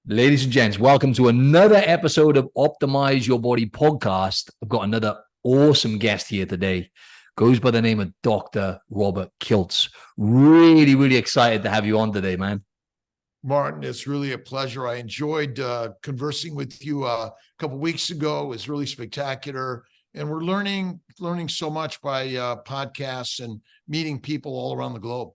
Ladies and gents, welcome to another episode of Optimize Your Body Podcast. I've got another awesome guest here today. Goes by the name of Dr. Robert Kiltz. Really excited to have you on today, man. Martin, it's really a pleasure. I enjoyed conversing with you a couple of weeks ago. It was really spectacular. And we're learning so much by podcasts and meeting people all around the globe.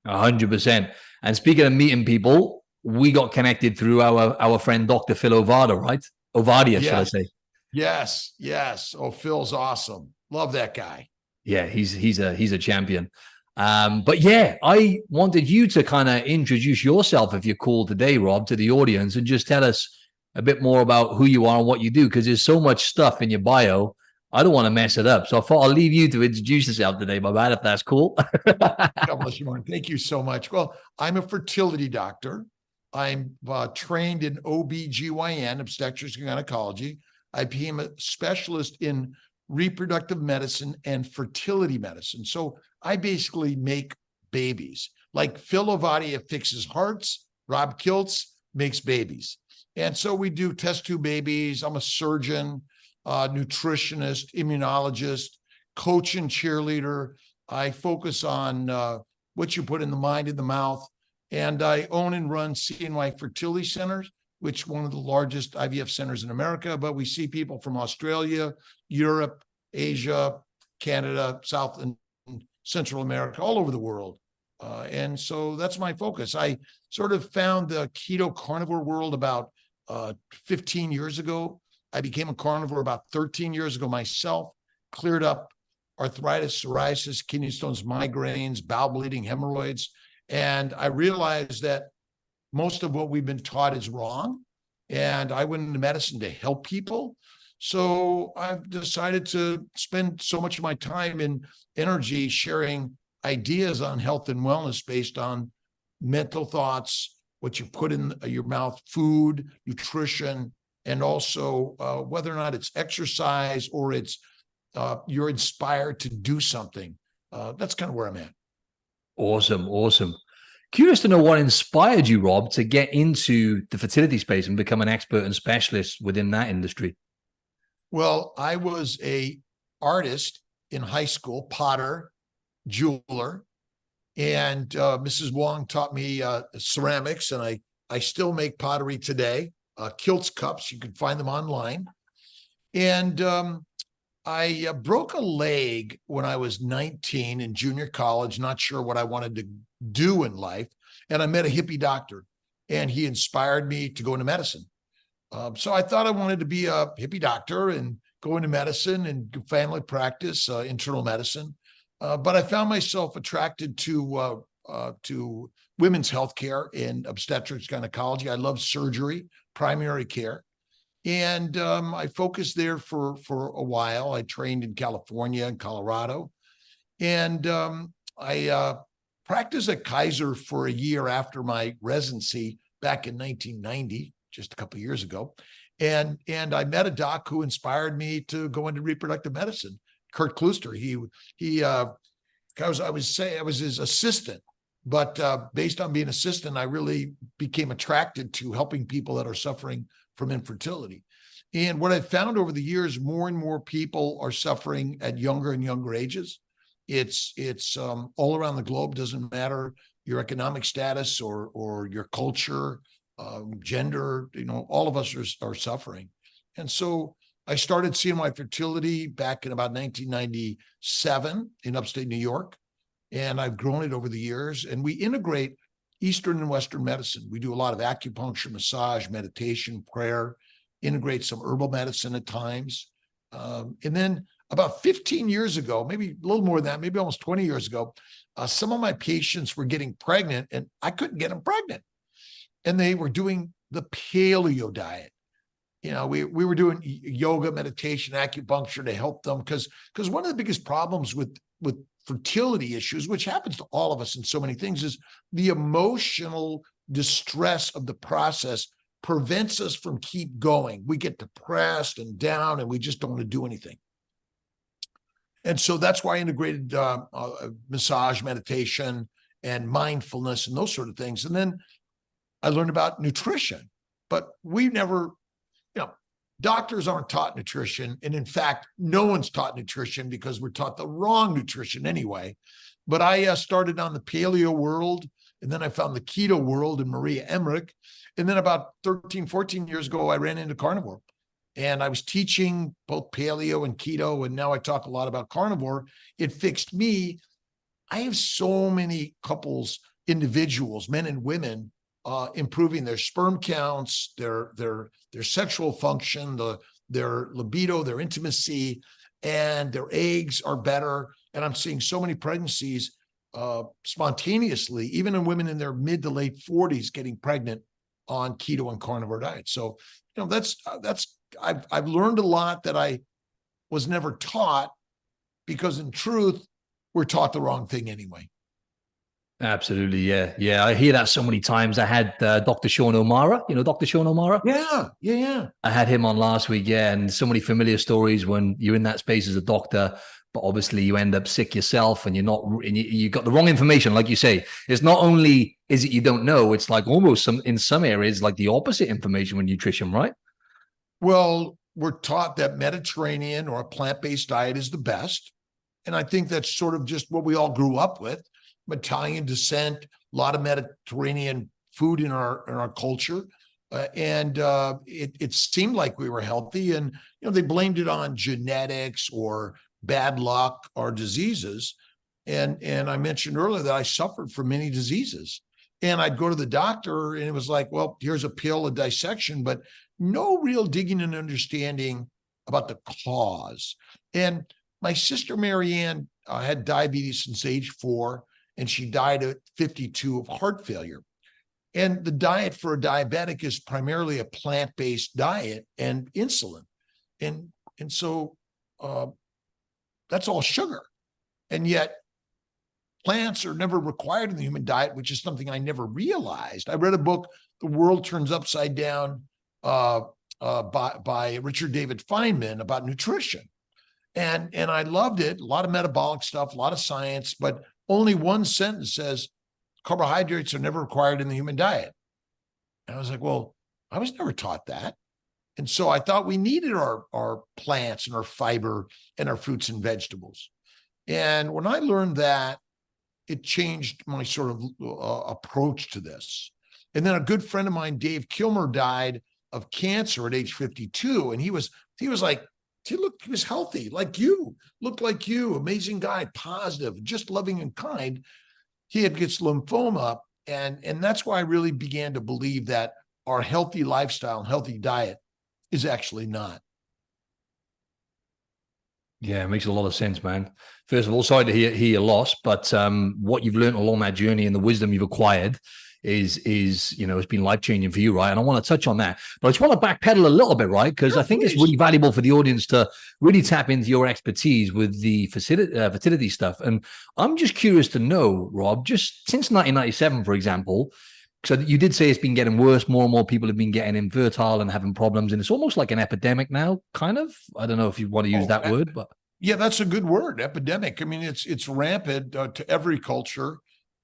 100%. And speaking of meeting people, we got connected through our friend Dr. Phil Ovada, right? Ovadia, should I say? Yes. Oh, Phil's awesome. Love that guy. Yeah, he's a champion. But yeah, I wanted you to kind of introduce yourself, if you're cool today, Rob, to the audience, and just tell us a bit more about who you are and what you do, because there's so much stuff in your bio. I don't want to mess it up. So I thought I'll leave you to introduce yourself today, my man, if that's cool. God bless you, Martin. Thank you so much. Well, I'm a fertility doctor. I'm trained in OB/GYN, obstetrics and gynecology. I became a specialist in reproductive medicine and fertility medicine. So I basically make babies. Like Phil Ovadia fixes hearts, Rob Kiltz makes babies. And so we do test tube babies. I'm a surgeon, nutritionist, immunologist, coach and cheerleader. I focus on what you put in the mind and the mouth. And I own and run CNY fertility centers, which is one of the largest IVF centers in America. But we see people from Australia, Europe, Asia, Canada, South and Central America, all over the world. And so that's my focus. I sort of found the keto carnivore world about 15 years ago. I became a carnivore about 13 years ago myself, cleared up arthritis, psoriasis, kidney stones, migraines, bowel bleeding, hemorrhoids. And I realized that most of what we've been taught is wrong. And I went into medicine to help people. So I've decided to spend so much of my time and energy sharing ideas on health and wellness based on mental thoughts, what you put in your mouth, food, nutrition, and also whether or not it's exercise or it's you're inspired to do something. That's kind of where I'm at. Awesome. Curious to know what inspired you, Rob, to get into the fertility space and become an expert and specialist within that industry. Well, I was an artist in high school, potter, jeweler, and Mrs. Wong taught me ceramics, and I still make pottery today. Kiltz cups, you can find them online. And I broke a leg when I was 19 in junior college, not sure what I wanted to do in life. And I met a hippie doctor, and he inspired me to go into medicine. So I thought I wanted to be a hippie doctor and go into medicine and family practice, internal medicine. But I found myself attracted to women's healthcare and obstetrics gynecology. I love surgery, primary care. And I focused there for a while. I trained in California and Colorado. And I practiced at Kaiser for a year after my residency back in 1990, just a couple of years ago. And I met a doc who inspired me to go into reproductive medicine, Kurt Klooster. I was his assistant, but based on being assistant, I really became attracted to helping people that are suffering from infertility. And what I've found over the years, more and more people are suffering at younger and younger ages. It's all around the globe. Doesn't matter your economic status or your culture, gender. All of us are suffering. And so I started seeing my fertility back in about 1997 in upstate New York, and I've grown it over the years. And we integrate Eastern and Western medicine. We do a lot of acupuncture, massage, meditation, prayer, integrate some herbal medicine at times. And then about 15 years ago, maybe a little more than that, maybe almost 20 years ago, some of my patients were getting pregnant and I couldn't get them pregnant. And they were doing the paleo diet. We were doing yoga, meditation, acupuncture to help them because one of the biggest problems with fertility issues, which happens to all of us in so many things, is the emotional distress of the process prevents us from keep going. We get depressed and down and we just don't want to do anything. And so that's why I integrated massage, meditation, and mindfulness and those sort of things. And then I learned about nutrition. but we never, doctors aren't taught nutrition. And in fact, no one's taught nutrition because we're taught the wrong nutrition anyway. But I started on the paleo world, and then I found the keto world in Maria Emmerich. And then about 13, 14 years ago, I ran into carnivore. And I was teaching both paleo and keto, and now I talk a lot about carnivore. It fixed me. I have so many couples, individuals, men and women, improving their sperm counts, their sexual function, their libido, their intimacy, and their eggs are better. And I'm seeing so many pregnancies spontaneously, even in women in their mid to late 40s getting pregnant on keto and carnivore diets. So, I've learned a lot that I was never taught, because in truth, we're taught the wrong thing anyway. Absolutely. Yeah. Yeah. I hear that so many times. I had Dr. Sean O'Mara, Dr. Sean O'Mara. Yeah. I had him on last week. Yeah. And so many familiar stories when you're in that space as a doctor, but obviously you end up sick yourself and you got the wrong information. Like you say, it's not only is it you don't know, it's like almost in some areas, like the opposite information with nutrition, right? Well, we're taught that Mediterranean or a plant-based diet is the best. And I think that's sort of just what we all grew up with. Italian descent, a lot of Mediterranean food in our culture. It seemed like we were healthy, and they blamed it on genetics or bad luck or diseases. And I mentioned earlier that I suffered from many diseases, and I'd go to the doctor and it was like, well, here's a pill, a dissection, but no real digging and understanding about the cause. And my sister Marianne had diabetes since age 4, and she died at 52 of heart failure. And the diet for a diabetic is primarily a plant-based diet and insulin. And so that's all sugar. And yet plants are never required in the human diet, which is something I never realized. I read a book, The World Turns Upside Down, by Richard David Feynman, about nutrition. And I loved it. A lot of metabolic stuff, a lot of science, but only one sentence says carbohydrates are never required in the human diet. And I was like, well, I was never taught that. And so I thought we needed our plants and our fiber and our fruits and vegetables. And when I learned that, it changed my sort of approach to this. And then a good friend of mine, Dave Kilmer, died of cancer at age 52. And he was like, he was healthy, like you, looked like you, amazing guy, positive, just loving and kind. He gets lymphoma. And that's why I really began to believe that our healthy lifestyle and healthy diet is actually not. Yeah, it makes a lot of sense, man. First of all, sorry to hear your loss, but what you've learned along that journey and the wisdom you've acquired is it's been life-changing for you, right? And I want to touch on that, but I just want to backpedal a little bit, right? Because I think it's really valuable for the audience to really tap into your expertise with the fertility stuff. And I'm just curious to know, Rob, just since 1997, for example, so you did say it's been getting worse. More and more people have been getting infertile and having problems, and it's almost like an epidemic now, kind of. I don't know if you want to use that word, but yeah, that's a good word, epidemic. I mean, it's rampant to every culture.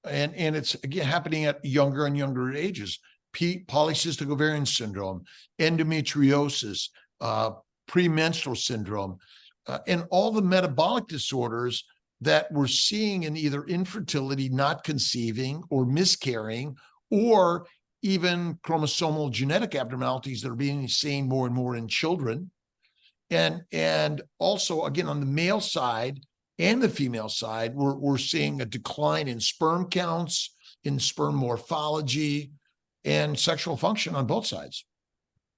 And it's, again, happening at younger and younger ages. Polycystic ovarian syndrome, endometriosis, premenstrual syndrome, and all the metabolic disorders that we're seeing in either infertility, not conceiving, or miscarrying, or even chromosomal genetic abnormalities that are being seen more and more in children. And also, again, on the male side and the female side, we're seeing a decline in sperm counts, in sperm morphology, and sexual function on both sides.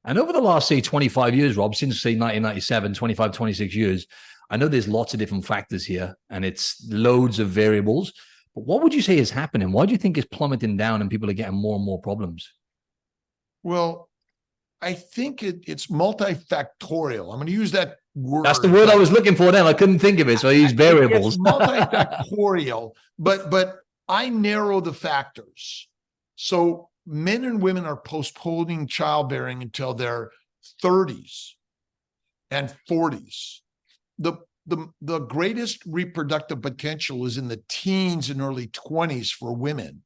And over the last, say, 25 years, Rob, since, say, 1997, 25, 26 years, I know there's lots of different factors here, and it's loads of variables. But what would you say is happening? Why do you think it's plummeting down and people are getting more and more problems? Well, I think it's multifactorial. I'm going to use that word. That's the word I was looking for then. I couldn't think of it, so I use variables. It's multifactorial, but I narrow the factors. So men and women are postponing childbearing until their 30s and 40s. The greatest reproductive potential is in the teens and early 20s for women.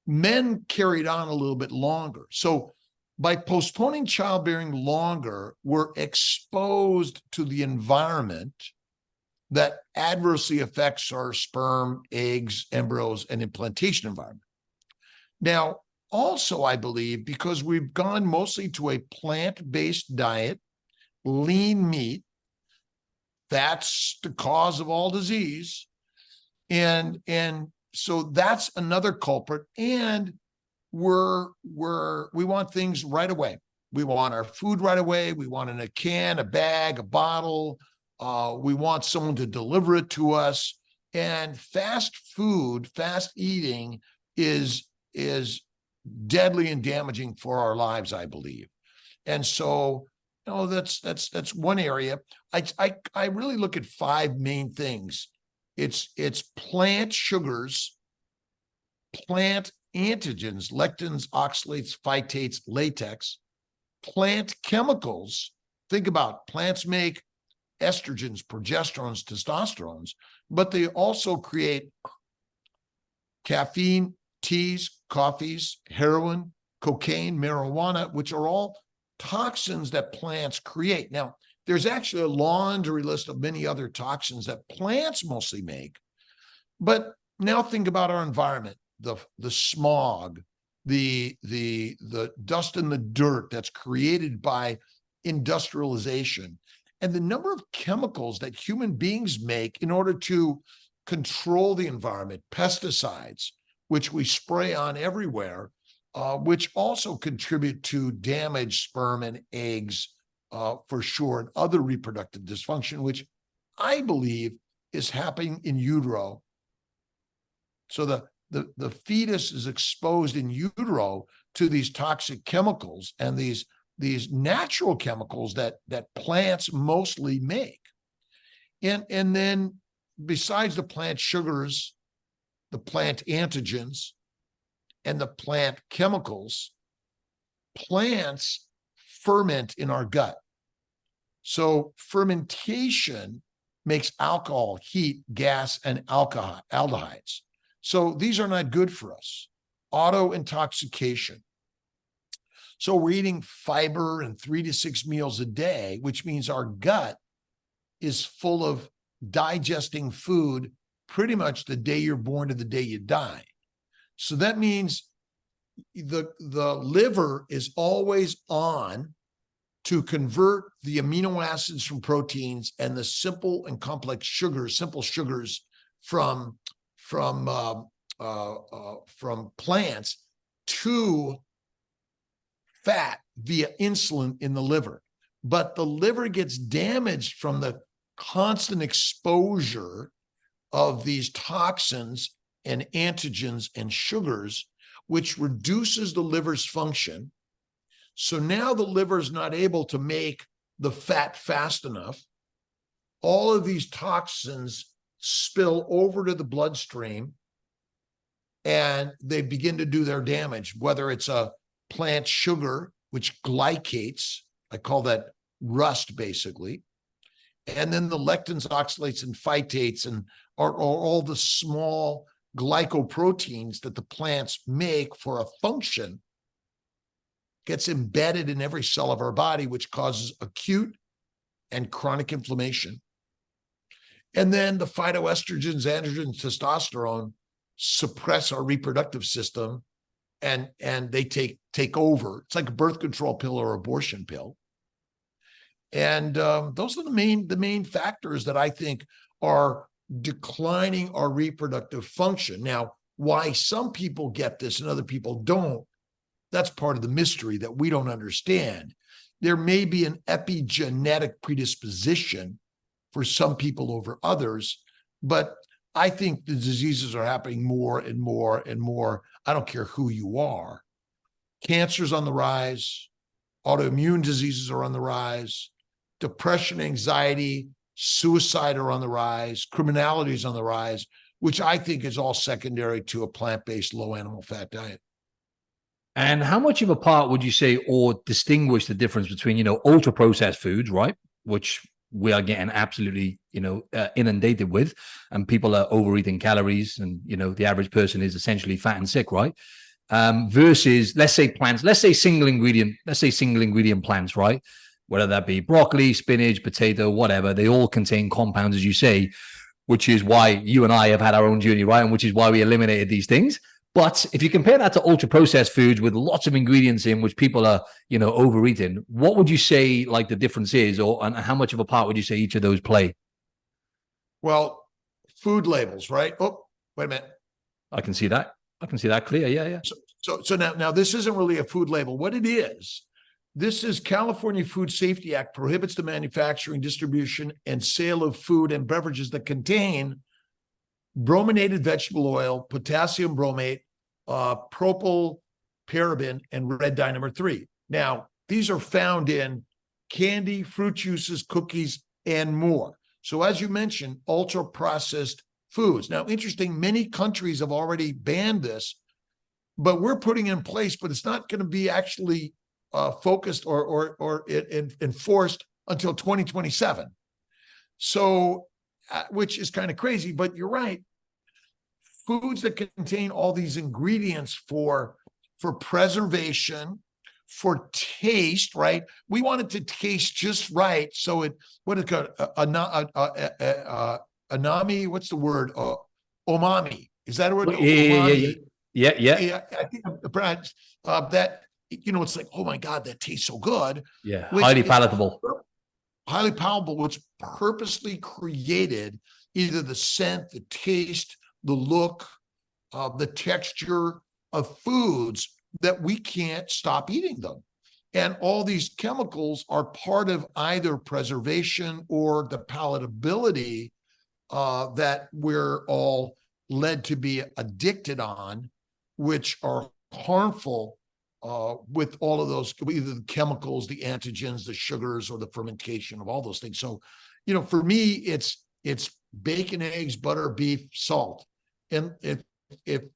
Men carried on a little bit longer. So By postponing childbearing longer, we're exposed to the environment that adversely affects our sperm, eggs, embryos, and implantation environment. Now, also, I believe because we've gone mostly to a plant-based diet, lean meat, that's the cause of all disease. And so that's another culprit. And we want things right away. We want our food right away. We want it in a can, a bag, a bottle. We want someone to deliver it to us. And fast food, fast eating is deadly and damaging for our lives, I believe. And so, that's one area. I really look at 5 main things. It's plant sugars, plant antigens, lectins, oxalates, phytates, latex, plant chemicals. Think about plants make estrogens, progesterones, testosterones, but they also create caffeine, teas, coffees, heroin, cocaine, marijuana, which are all toxins that plants create. Now, there's actually a laundry list of many other toxins that plants mostly make. But now think about our environment, the smog, the dust and the dirt that's created by industrialization, and the number of chemicals that human beings make in order to control the environment, pesticides, which we spray on everywhere, which also contribute to damaged sperm and eggs, for sure, and other reproductive dysfunction, which I believe is happening in utero. So the fetus is exposed in utero to these toxic chemicals and these natural chemicals that plants mostly make. And then besides the plant sugars, the plant antigens, and the plant chemicals, plants ferment in our gut. So fermentation makes alcohol, heat, gas, and aldehydes. So these are not good for us. Auto intoxication. So we're eating fiber and 3 to 6 meals a day, which means our gut is full of digesting food pretty much the day you're born to the day you die. So that means the liver is always on to convert the amino acids from proteins and the simple and complex sugars, simple sugars from plants to fat via insulin in the liver. But the liver gets damaged from the constant exposure of these toxins and antigens and sugars, which reduces the liver's function. So now the liver is not able to make the fat fast enough. All of these toxins spill over to the bloodstream and they begin to do their damage, whether it's a plant sugar, which glycates, I call that rust basically. And then the lectins, oxalates, and phytates, and are all the small glycoproteins that the plants make for a function, gets embedded in every cell of our body, which causes acute and chronic inflammation. And then the phytoestrogens, androgens, testosterone suppress our reproductive system, and they take over. It's like a birth control pill or abortion pill. And those are the main factors that I think are declining our reproductive function. Now, why some people get this and other people don't, that's part of the mystery that we don't understand. There may be an epigenetic predisposition for some people over others, but I think the diseases are happening more and more and more. I don't care who you are. Cancer's on the rise. Autoimmune diseases are on the rise. Depression, anxiety, suicide are on the rise. Criminality is on the rise, which I think is all secondary to a plant-based, low animal fat diet. And how much of a part would you say, or distinguish the difference between, ultra processed foods, right? Which we are getting absolutely, inundated with, and people are overeating calories, and, the average person is essentially fat and sick, right? versus, let's say, plants, let's say single ingredient plants, right? Whether that be broccoli, spinach, potato, whatever, they all contain compounds, as you say, which is why you and I have had our own journey, right? And which is why we eliminated these things. But if you compare that to ultra processed foods with lots of ingredients in which people are, overeating, what would you say like the difference is, and how much of a part would you say each of those play? Well, food labels, right? Oh, wait a minute. I can see that clear. Yeah. So now this isn't really a food label. What it is, this is California Food Safety Act prohibits the manufacturing, distribution, and sale of food and beverages that contain brominated vegetable oil, potassium bromate, propylparaben, and red dye number 3. Now, these are found in candy, fruit juices, cookies, and more. So as you mentioned, ultra-processed foods. Now, interesting, many countries have already banned this, but we're putting it in place, but it's not going to be actually focused or enforced until 2027. So, which is kind of crazy, but you're right. Foods that contain all these ingredients for preservation, for taste, right? We want it to taste just right. So what is it called? Anami, what's the word? Umami. Is that a word? Yeah. I think that, it's like, oh my God, that tastes so good. Yeah, highly palatable. Highly palatable, which purposely created either the scent, the taste, the look, the texture of foods that we can't stop eating them. And all these chemicals are part of either preservation or the palatability that we're all led to be addicted on, which are harmful with all of those, either the chemicals, the antigens, the sugars, or the fermentation of all those things. So, for me, it's bacon, eggs, butter, beef, salt. And if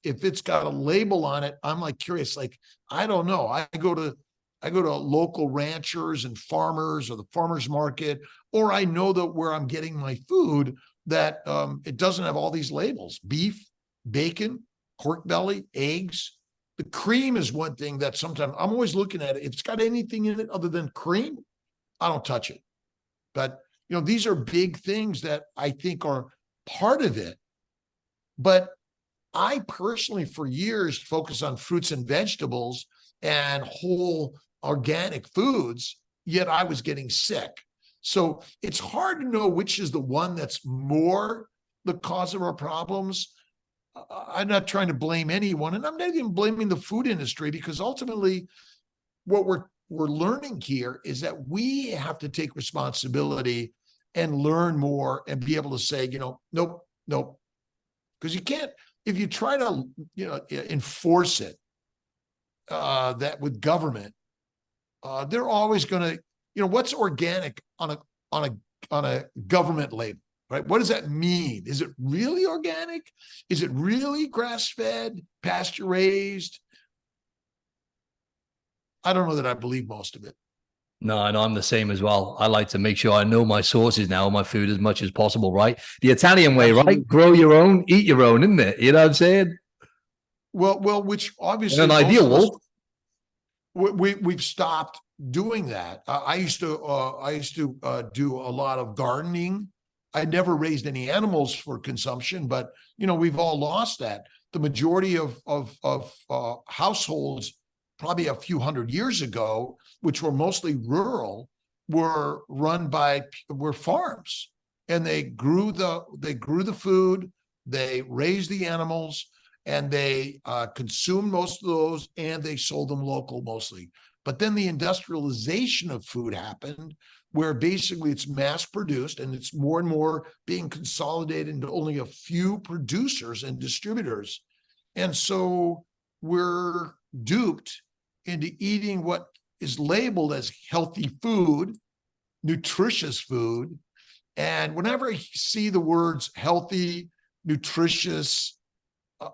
it's got a label on it, I'm like curious, like, I don't know. I go to local ranchers and farmers or the farmers market, or I know that where I'm getting my food that it doesn't have all these labels: beef, bacon, pork belly, eggs. The cream is one thing that sometimes I'm always looking at it. If it's got anything in it other than cream, I don't touch it. But, these are big things that I think are part of it. But I personally, for years, focused on fruits and vegetables and whole organic foods, yet I was getting sick. So it's hard to know which is the one that's more the cause of our problems. I'm not trying to blame anyone, and I'm not even blaming the food industry, because ultimately what we're learning here is that we have to take responsibility and learn more and be able to say, nope. Because you can't, if you try to, enforce it, that with government, they're always going to, what's organic on a government label, right? What does that mean? Is it really organic? Is it really grass-fed, pasture-raised? I don't know that I believe most of it. No, I'm the same as well. I like to make sure I know my sources now, my food, as much as possible, right? The Italian way, Absolutely. right? Grow your own, eat your own, isn't it? You know what I'm saying? Well, which obviously in an ideal world, we've stopped doing that. I used to do a lot of gardening. I never raised any animals for consumption, but we've all lost that. The majority of households, probably a few hundred years ago, which were mostly rural, were farms, and they grew the food, they raised the animals, and they consumed most of those, and they sold them local mostly. But then the industrialization of food happened, where basically it's mass produced and it's more and more being consolidated into only a few producers and distributors. And so we're duped into eating what is labeled as healthy food, nutritious food. And whenever I see the words healthy, nutritious,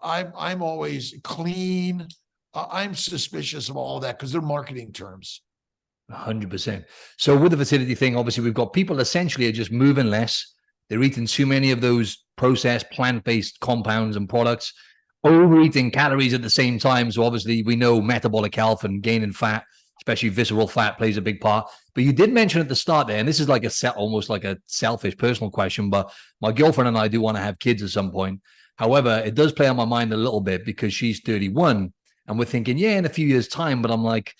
I'm always clean. I'm suspicious of all of that because they're marketing terms. 100%. So with the fertility thing, obviously we've got people essentially are just moving less. They're eating too many of those processed plant-based compounds and products. overeating calories at the same time. So obviously we know metabolic health and gaining fat, especially visceral fat, plays a big part. But you did mention at the start there, and this is like almost like a selfish personal question, but my girlfriend and I do want to have kids at some point. However, it does play on my mind a little bit because she's 31 and we're thinking, yeah, in a few years' time. But I'm like,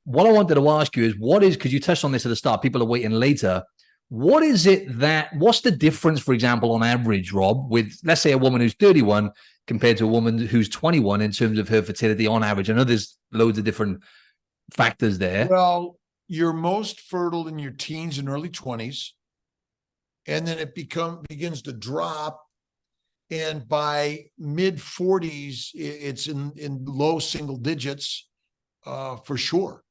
what I wanted to ask you is because you touched on this at the start, people are waiting later. What's the difference, for example, on average, Rob, with, let's say, a woman who's 31 compared to a woman who's 21 in terms of her fertility on average? I know there's loads of different factors there. Well, you're most fertile in your teens and early 20s, and then it begins to drop. And by mid 40s, it's in low single digits for sure.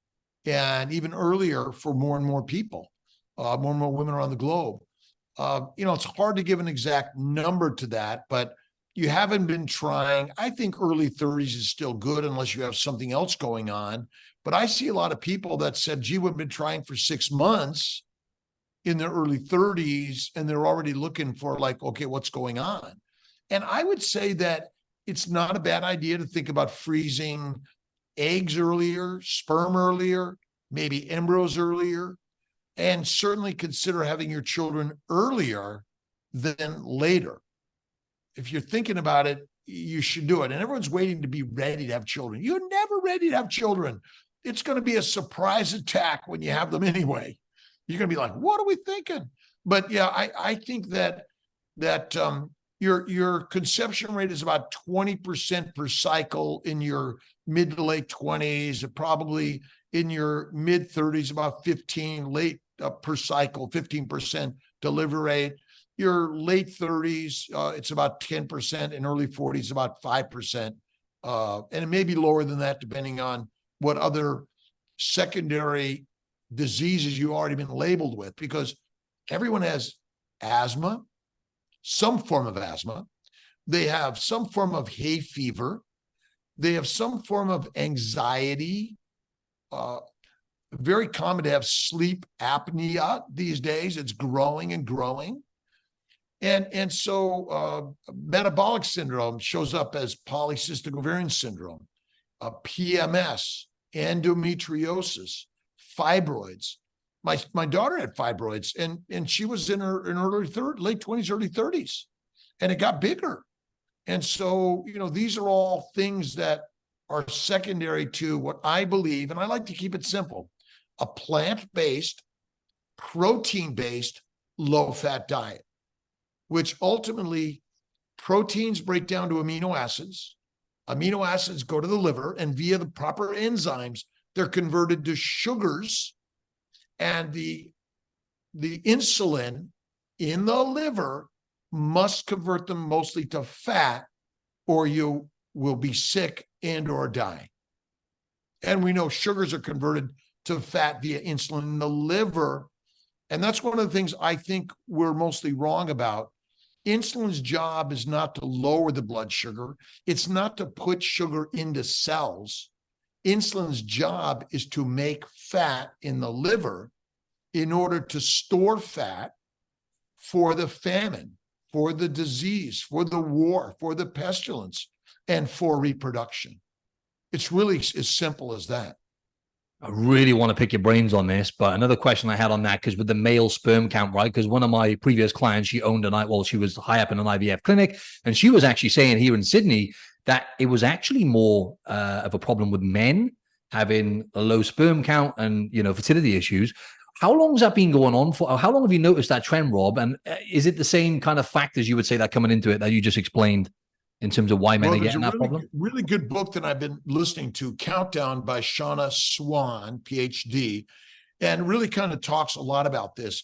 And even earlier for more and more people, more and more women around the globe. It's hard to give an exact number to that, but you haven't been trying. I think early 30s is still good unless you have something else going on. But I see a lot of people that said, gee, we've been trying for 6 months in their early 30s, and they're already looking for like, okay, what's going on? And I would say that it's not a bad idea to think about freezing eggs earlier, sperm earlier, maybe embryos earlier, and certainly consider having your children earlier than later. If you're thinking about it, you should do it. And everyone's waiting to be ready to have children. You're never ready to have children. It's going to be a surprise attack when you have them anyway. You're going to be like, what are we thinking? But yeah, I think that your conception rate is about 20% per cycle in your mid to late 20s, probably in your mid 30s, about 15 per cycle, 15% delivery rate. Your late 30s, it's about 10%, in early 40s, about 5%. And it may be lower than that, depending on what other secondary diseases you've already been labeled with, because everyone has asthma, some form of asthma. They have some form of hay fever. They have some form of anxiety. Very common to have sleep apnea these days. It's growing and growing. And so metabolic syndrome shows up as polycystic ovarian syndrome, PMS, endometriosis, fibroids. My daughter had fibroids, and she was in her late 20s, early 30s, and it got bigger. And so, these are all things that are secondary to what I believe, and I like to keep it simple, a plant-based, protein-based, low-fat diet, which ultimately proteins break down to amino acids. Amino acids go to the liver, and via the proper enzymes, they're converted to sugars. And the insulin in the liver must convert them mostly to fat, or you will be sick and or die. And we know sugars are converted to fat via insulin in the liver. And that's one of the things I think we're mostly wrong about. Insulin's job is not to lower the blood sugar. It's not to put sugar into cells. Insulin's job is to make fat in the liver in order to store fat for the famine, for the disease, for the war, for the pestilence, and for reproduction. It's really as simple as that. I really want to pick your brains on this, but another question I had on that, because with the male sperm count, right? Because one of my previous clients, she was high up in an IVF clinic, and she was actually saying here in Sydney that it was actually more of a problem with men having a low sperm count and, fertility issues. How long has that been going on for? How long have you noticed that trend, Rob? And is it the same kind of factors you would say that coming into it that you just explained in terms of why men are getting that problem? Really good book that I've been listening to, Countdown by Shauna Swan, PhD, and really kind of talks a lot about this.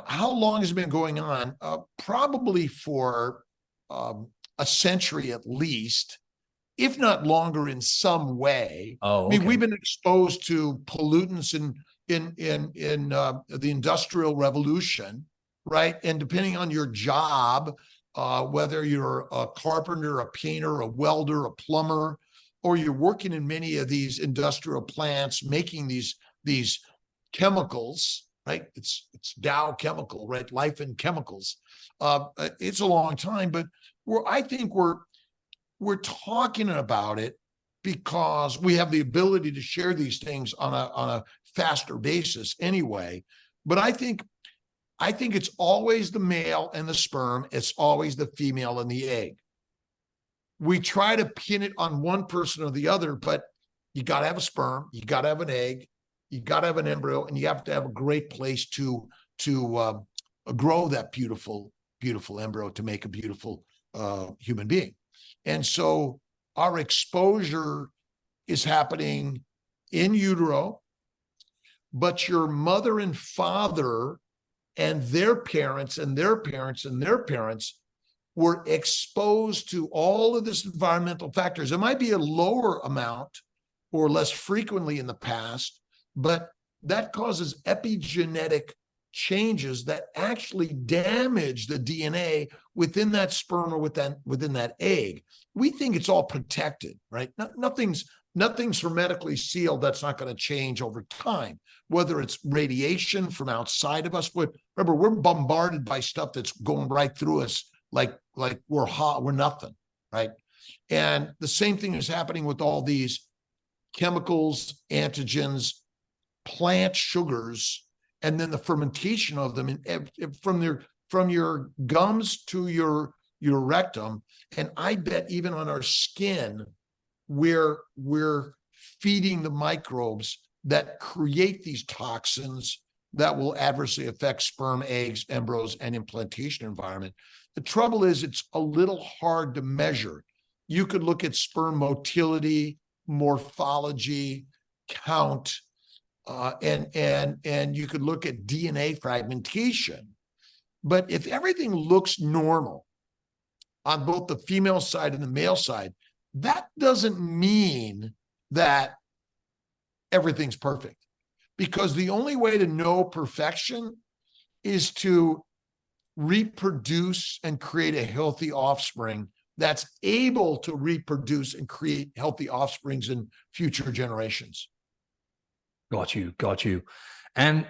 How long has it been going on? Probably for a century at least, if not longer in some way. Oh, okay. I mean, we've been exposed to pollutants in the Industrial Revolution, right? And depending on your job, whether you're a carpenter, a painter, a welder, a plumber, or you're working in many of these industrial plants making these chemicals, right? It's Dow Chemical, right? Life in Chemicals. It's a long time, but I think we're we're talking about it because we have the ability to share these things on a faster basis anyway. But I think it's always the male and the sperm. It's always the female and the egg. We try to pin it on one person or the other, but you got to have a sperm, you got to have an egg, you got to have an embryo, and you have to have a great place to grow that beautiful embryo to make a beautiful human being. And so our exposure is happening in utero, but your mother and father and their parents and their parents and their parents were exposed to all of this environmental factors. It might be a lower amount or less frequently in the past, but that causes epigenetic changes that actually damage the DNA within that sperm or within that egg. We think it's all protected, right? Nothing's hermetically sealed. That's not going to change over time, whether it's radiation from outside of us. But remember, we're bombarded by stuff that's going right through us like we're hot, we're nothing, right? And the same thing is happening with all these chemicals, antigens, plant sugars, and then the fermentation of them from your gums to your rectum. And I bet even on our skin, we're feeding the microbes that create these toxins that will adversely affect sperm, eggs, embryos, and implantation environment. The trouble is it's a little hard to measure. You could look at sperm motility, morphology, count, and you could look at DNA fragmentation. But if everything looks normal on both the female side and the male side, that doesn't mean that everything's perfect. Because the only way to know perfection is to reproduce and create a healthy offspring that's able to reproduce and create healthy offsprings in future generations. Got you. And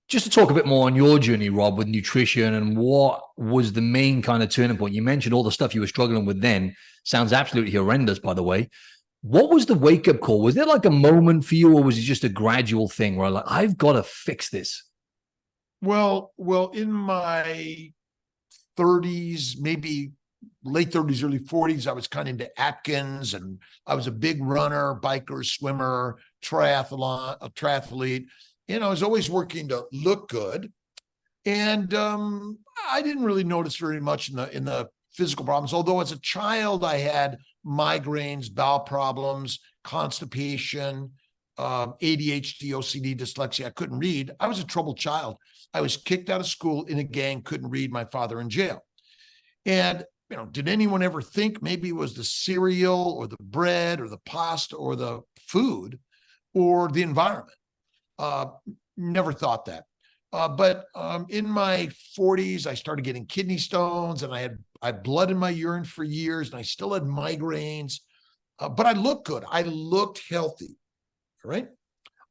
just to talk a bit more on your journey, Rob, with nutrition and what was the main kind of turning point. You mentioned all the stuff you were struggling with then. Sounds absolutely horrendous, by the way. What was the wake-up call? Was there like a moment for you, or was it just a gradual thing where like, I've got to fix this? Well, in my 30s, maybe late 30s, early 40s, I was kind of into Atkins, and I was a big runner, biker, swimmer, triathlete. I was always working to look good. And I didn't really notice very much in the physical problems. Although as a child, I had migraines, bowel problems, constipation, ADHD, OCD, dyslexia. I couldn't read. I was a troubled child. I was kicked out of school in a gang, couldn't read, my father in jail. And, did anyone ever think maybe it was the cereal or the bread or the pasta or the food or the environment? Never thought that. But in my 40s, I started getting kidney stones, and I had blood in my urine for years, and I still had migraines, but I looked good. I looked healthy, right?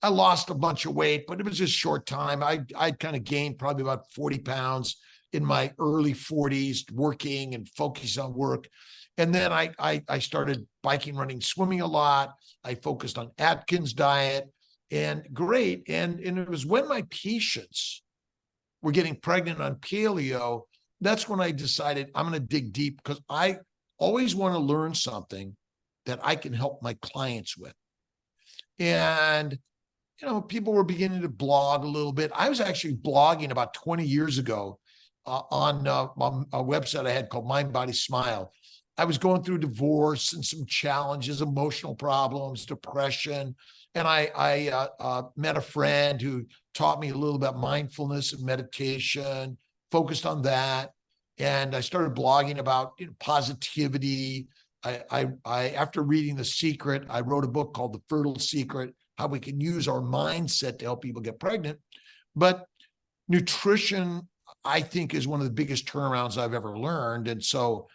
I lost a bunch of weight, but it was just short time. I kind of gained probably about 40 pounds in my early 40s, working and focusing on work. And then I started biking, running, swimming a lot. I focused on Atkins diet, and great. And it was when my patients were getting pregnant on paleo, that's when I decided I'm going to dig deep, because I always want to learn something that I can help my clients with. And, people were beginning to blog a little bit. I was actually blogging about 20 years ago on a website I had called Mind, Body, Smile. I was going through divorce and some challenges, emotional problems, depression. And I met a friend who taught me a little about mindfulness and meditation, focused on that. And I started blogging about positivity. I after reading The Secret, I wrote a book called The Fertile Secret, how we can use our mindset to help people get pregnant. But nutrition, I think, is one of the biggest turnarounds I've ever learned. And so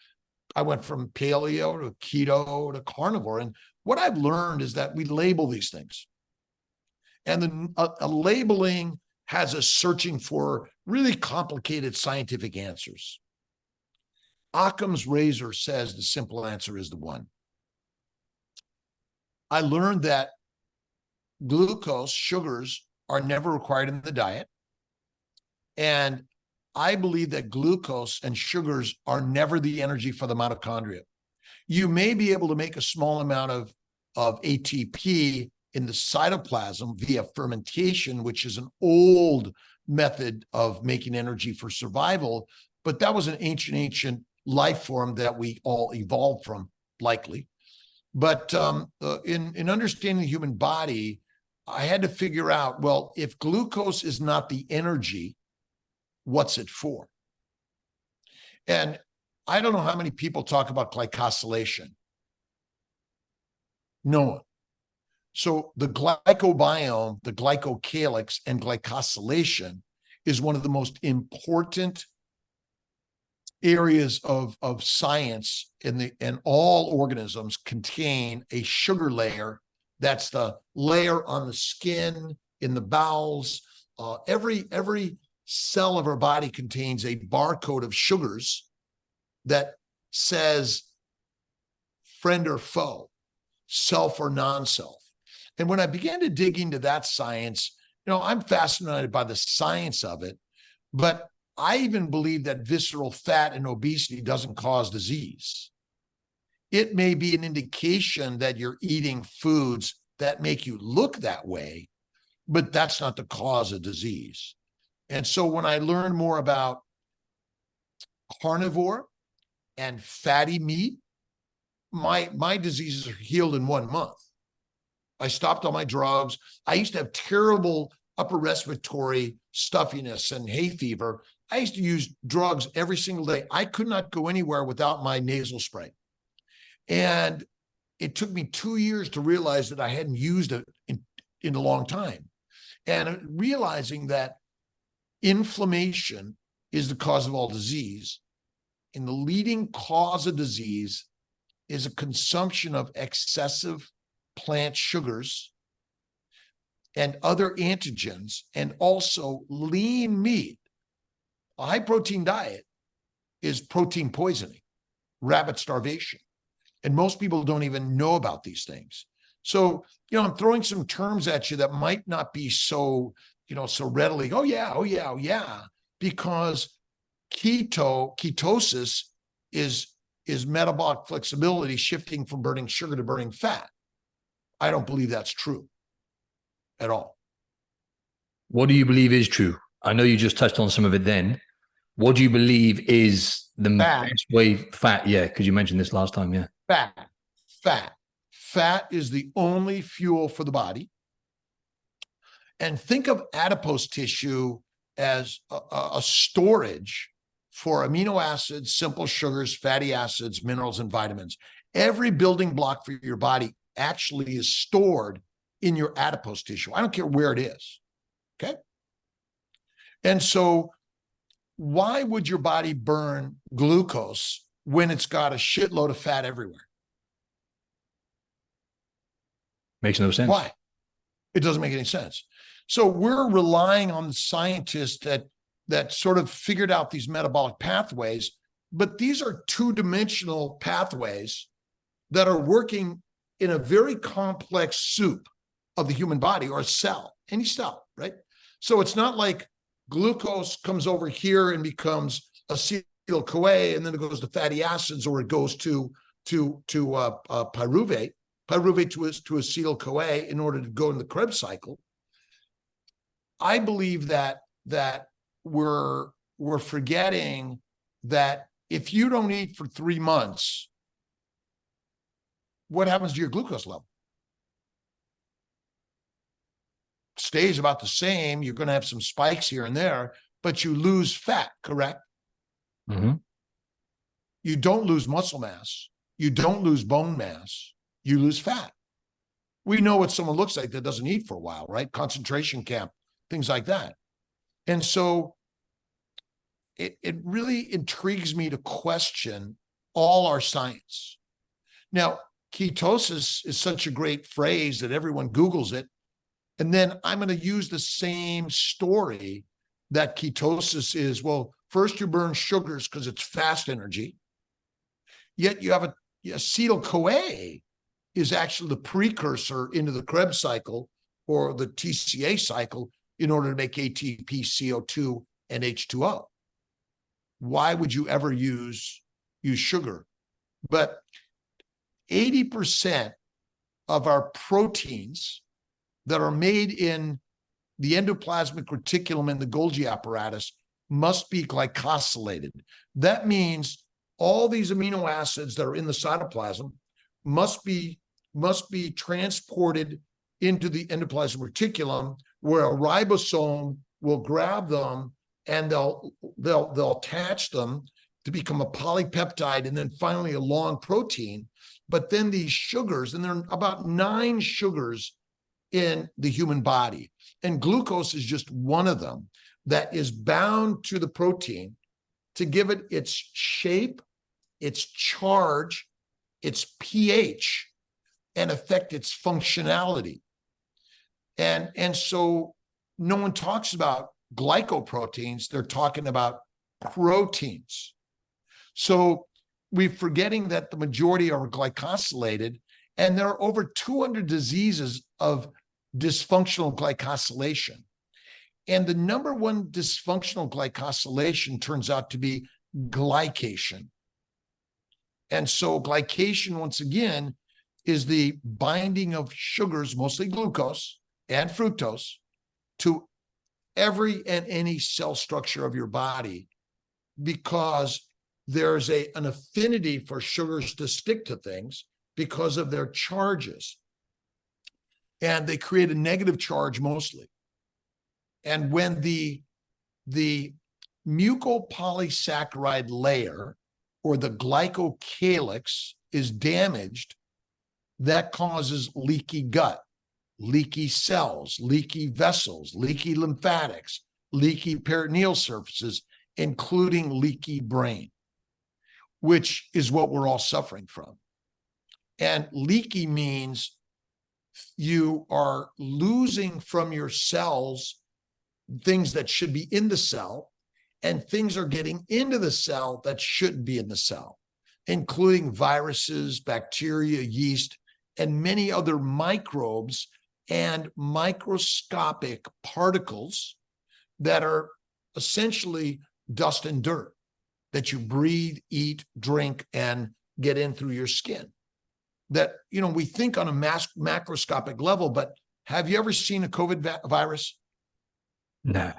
I went from paleo to keto to carnivore. And what I've learned is that we label these things. And a labeling has us searching for really complicated scientific answers. Occam's razor says the simple answer is the one. I learned that glucose, sugars, are never required in the diet. And I believe that glucose and sugars are never the energy for the mitochondria. You may be able to make a small amount of ATP in the cytoplasm via fermentation, which is an old method of making energy for survival, but that was an ancient life form that we all evolved from, likely. But in understanding the human body, I had to figure out, well, if glucose is not the energy, what's it for? And I don't know how many people talk about glycosylation. No one. So the glycobiome, the glycocalyx, and glycosylation is one of the most important areas of science and all organisms contain a sugar layer. That's the layer on the skin, in the bowels. Every cell of our body contains a barcode of sugars that says friend or foe, self or non-self. And when I began to dig into that science, I'm fascinated by the science of it, but I even believe that visceral fat and obesity doesn't cause disease. It may be an indication that you're eating foods that make you look that way, but that's not the cause of disease. And so when I learned more about carnivore and fatty meat, my diseases are healed in 1 month. I stopped all my drugs. I used to have terrible upper respiratory stuffiness and hay fever. I used to use drugs every single day. I could not go anywhere without my nasal spray. And it took me 2 years to realize that I hadn't used it in a long time. And realizing that inflammation is the cause of all disease. And the leading cause of disease is a consumption of excessive plant sugars and other antigens, and also lean meat. A high protein diet is protein poisoning, rabbit starvation. And most people don't even know about these things. So, I'm throwing some terms at you that might not be so, so readily, oh yeah, because ketosis is metabolic flexibility, shifting from burning sugar to burning fat. I don't believe that's true at all. What do you believe is true? I know you just touched on some of it then. What do you believe is the best way? Fat, yeah, because you mentioned this last time, yeah. Fat is the only fuel for the body. And think of adipose tissue as a storage for amino acids, simple sugars, fatty acids, minerals, and vitamins. Every building block for your body actually is stored in your adipose tissue. I don't care where it is, okay? And so why would your body burn glucose when it's got a shitload of fat everywhere? Makes no sense. Why? It doesn't make any sense. So we're relying on the scientists that sort of figured out these metabolic pathways, but these are two-dimensional pathways that are working in a very complex soup of the human body, or a cell, any cell, right? So it's not like glucose comes over here and becomes acetyl-CoA, and then it goes to fatty acids, or it goes to pyruvate to acetyl-CoA in order to go in the Krebs cycle. I believe that we're forgetting that if you don't eat for 3 months, what happens to your glucose level? It stays about the same. You're going to have some spikes here and there, but you lose fat, correct? Mm-hmm. You don't lose muscle mass. You don't lose bone mass. You lose fat. We know what someone looks like that doesn't eat for a while, right? Concentration camp, things like that. And so it really intrigues me to question all our science. Now, ketosis is such a great phrase that everyone Googles it. And then I'm going to use the same story that ketosis is. Well, first you burn sugars because it's fast energy. Yet you have acetyl-CoA is actually the precursor into the Krebs cycle or the TCA cycle in order to make ATP, CO2, and H2O. Why would you ever use sugar? But 80% of our proteins that are made in the endoplasmic reticulum and the Golgi apparatus must be glycosylated. That means all these amino acids that are in the cytoplasm must be transported into the endoplasmic reticulum, where a ribosome will grab them and they'll attach them to become a polypeptide and then finally a long protein. But then these sugars, and there are about 9 sugars in the human body, and glucose is just one of them that is bound to the protein to give it its shape, its charge, its pH, and affect its functionality. And so no one talks about glycoproteins, they're talking about proteins. So we're forgetting that the majority are glycosylated, and there are over 200 diseases of dysfunctional glycosylation. And the number one dysfunctional glycosylation turns out to be glycation. And so glycation, once again, is the binding of sugars, mostly glucose and fructose, to every and any cell structure of your body, because there's an affinity for sugars to stick to things because of their charges. And they create a negative charge mostly. And when the mucopolysaccharide layer or the glycocalyx is damaged, that causes leaky gut, leaky cells, leaky vessels, leaky lymphatics, leaky peritoneal surfaces, including leaky brain, which is what we're all suffering from. And leaky means you are losing from your cells things that should be in the cell, and things are getting into the cell that shouldn't be in the cell, including viruses, bacteria, yeast, and many other microbes and microscopic particles that are essentially dust and dirt that you breathe, eat, drink, and get in through your skin. That, we think on a macroscopic level, but have you ever seen a COVID virus? No.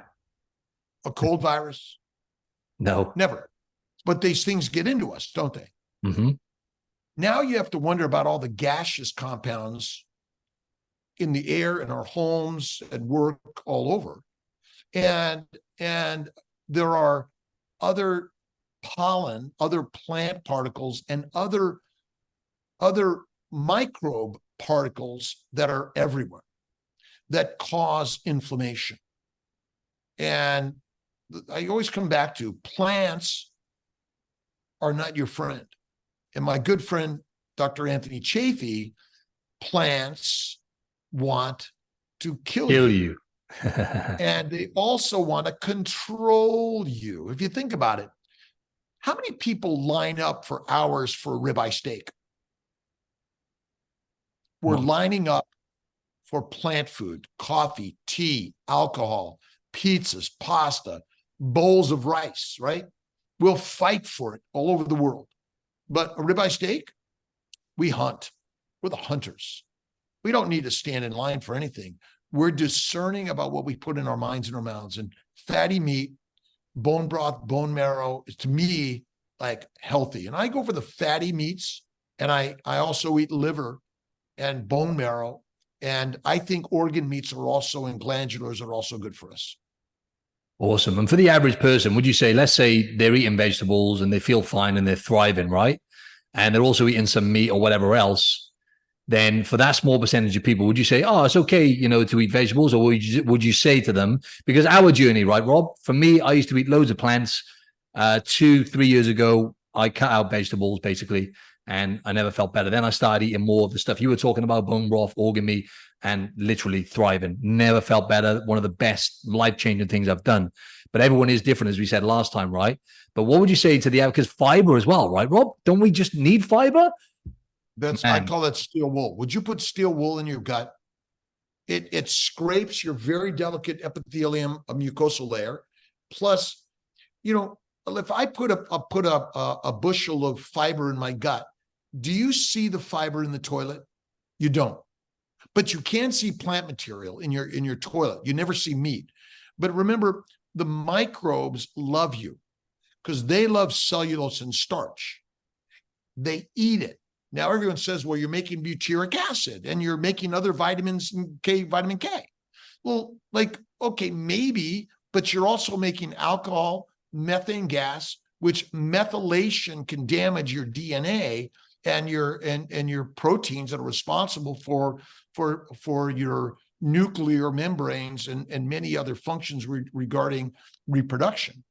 A cold virus? No. Never. But these things get into us, don't they? Mm-hmm. Now you have to wonder about all the gaseous compounds in the air, in our homes, at work, all over. And there are other pollen, other plant particles, and other microbe particles that are everywhere that cause inflammation. And I always come back to plants are not your friend. And my good friend, Dr. Anthony Chafee, plants want to kill you. And they also want to control you. If you think about it, how many people line up for hours for a ribeye steak? We're lining up for plant food, coffee, tea, alcohol, pizzas, pasta, bowls of rice, right? We'll fight for it all over the world. But a ribeye steak, we hunt. We're the hunters. We don't need to stand in line for anything. We're discerning about what we put in our minds and our mouths. And fatty meat, bone broth, bone marrow is, to me, like healthy. And I go for the fatty meats, and I also eat liver and bone marrow. And I think organ meats are also, and glandulars are also good for us. Awesome. And for the average person, would you say, let's say they're eating vegetables and they feel fine and they're thriving, right? And they're also eating some meat or whatever else. Then for that small percentage of people, would you say, oh, it's okay, to eat vegetables? Or would you say to them, because our journey, right, Rob, for me, I used to eat loads of plants. 2-3 years ago, I cut out vegetables basically, and I never felt better. Then I started eating more of the stuff you were talking about, bone broth, organ meat, and literally thriving. Never felt better. One of the best life-changing things I've done. but everyone is different, as we said last time, right? But what would you say to the, because fiber as well, right, Rob? Don't we just need fiber? I call that steel wool. Would you put steel wool in your gut? It scrapes your very delicate epithelium, a mucosal layer. Plus, if I put a bushel of fiber in my gut, do you see the fiber in the toilet? You don't. But you can see plant material in your toilet. You never see meat. But remember, the microbes love you because they love cellulose and starch. They eat it. Now everyone says, well, you're making butyric acid and you're making other vitamins, vitamin K. Well, okay, maybe, but you're also making alcohol, methane gas, which methylation can damage your DNA and your proteins that are responsible for your nuclear membranes and many other functions regarding reproduction.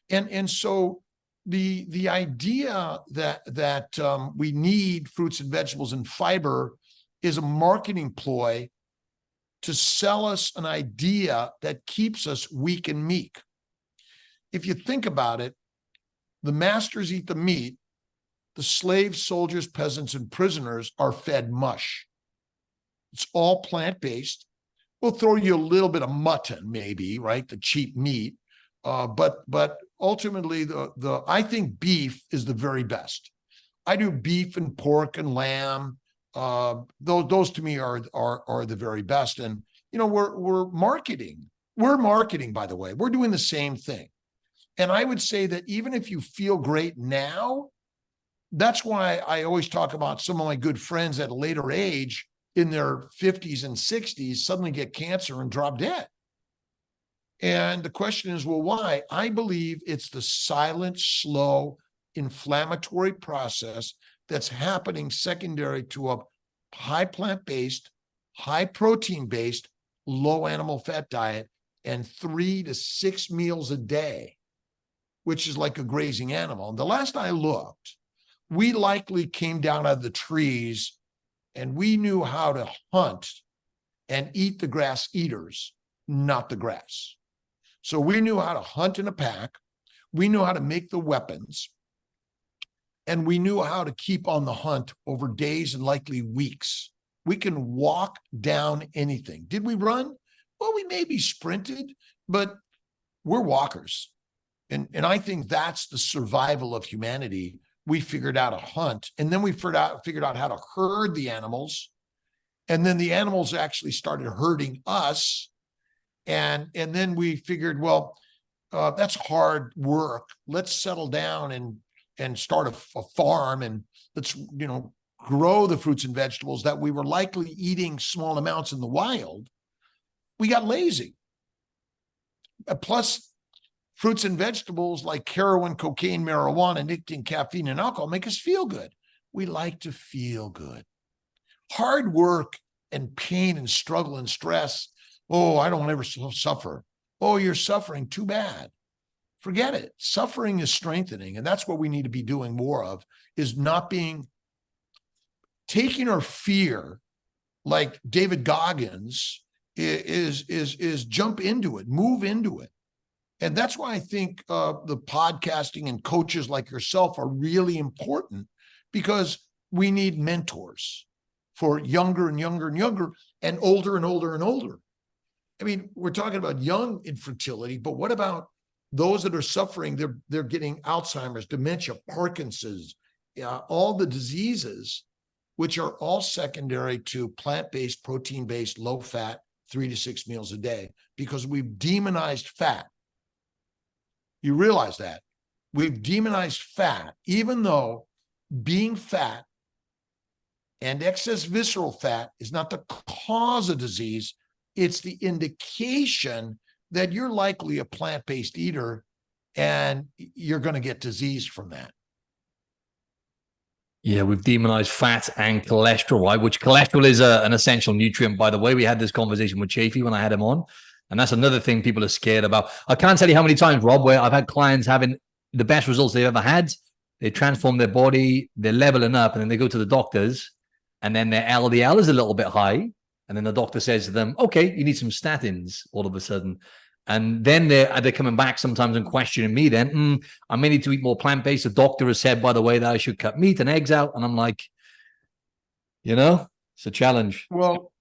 And so the idea that we need fruits and vegetables and fiber is a marketing ploy to sell us an idea that keeps us weak and meek. If you think about it, the masters eat the meat, the slaves, soldiers, peasants, and prisoners are fed mush. It's all plant-based. We'll throw you a little bit of mutton, maybe, right? The cheap meat. But ultimately, I think beef is the very best. I do beef and pork and lamb. Those to me are the very best. And we're marketing. We're marketing, by the way. We're doing the same thing. And I would say that even if you feel great now, that's why I always talk about some of my good friends at a later age in their 50s and 60s suddenly get cancer and drop dead. And the question is, well, why? I believe it's the silent, slow, inflammatory process that's happening secondary to a high plant-based, high protein-based, low animal fat diet and 3 to 6 meals a day, which is like a grazing animal. And the last I looked, we likely came down out of the trees and we knew how to hunt and eat the grass eaters, not the grass. So we knew how to hunt in a pack. We knew how to make the weapons. And we knew how to keep on the hunt over days and likely weeks. We can walk down anything. Did we run? Well, we maybe sprinted, but we're walkers. And I think that's the survival of humanity. We figured out a hunt, and then we figured out how to herd the animals. And then the animals actually started herding us. And then we figured, well, that's hard work. Let's settle down and start a farm, and let's, grow the fruits and vegetables that we were likely eating small amounts in the wild. We got lazy. Plus, fruits and vegetables like heroin, cocaine, marijuana, nicotine, caffeine, and alcohol make us feel good. We like to feel good. Hard work and pain and struggle and stress. Oh, I don't ever suffer. Oh, you're suffering. Too bad. Forget it. Suffering is strengthening. And that's what we need to be doing more of, is taking our fear like David Goggins is jump into it, move into it. And that's why I think the podcasting and coaches like yourself are really important, because we need mentors for younger and younger and younger and older and older and older. I mean, we're talking about young infertility, but what about those that are suffering? They're getting Alzheimer's, dementia, Parkinson's, all the diseases, which are all secondary to plant-based, protein-based, low-fat, 3 to 6 meals a day, because we've demonized fat. You realize that? We've demonized fat, even though being fat and excess visceral fat is not the cause of disease. It's the indication that you're likely a plant-based eater and you're going to get disease from that. Yeah, we've demonized fat and cholesterol, right? Which cholesterol is an essential nutrient, by the way. We had this conversation with Chafee when I had him on. And that's another thing people are scared about. I can't tell you how many times, Rob, where I've had clients having the best results they've ever had. They transform their body, they're leveling up, and then they go to the doctors, and then their LDL is a little bit high. And then the doctor says to them, okay, you need some statins all of a sudden. And then they're coming back sometimes and questioning me then, I may need to eat more plant-based. The doctor has said, by the way, that I should cut meat and eggs out. And I'm like, it's a challenge. Well,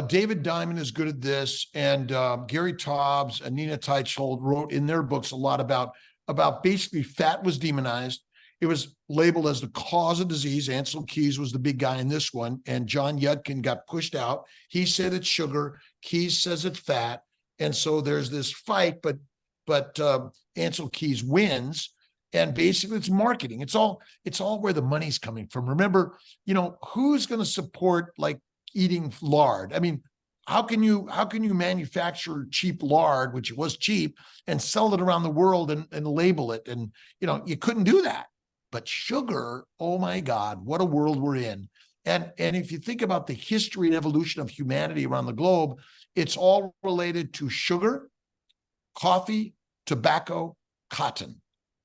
David Diamond is good at this. And Gary Taubes and Nina Teicholz wrote in their books a lot about basically fat was demonized. It was labeled as the cause of disease. Ansel Keys was the big guy in this one. And John Yudkin got pushed out. He said it's sugar. Keys says it's fat. And so there's this fight, but Ansel Keys wins. And basically it's marketing. It's all where the money's coming from. Remember, who's going to support like eating lard? I mean, how can you manufacture cheap lard, which was cheap, and sell it around the world and label it? And, you couldn't do that. But sugar, oh my God, what a world we're in. And if you think about the history and evolution of humanity around the globe, it's all related to sugar, coffee, tobacco, cotton.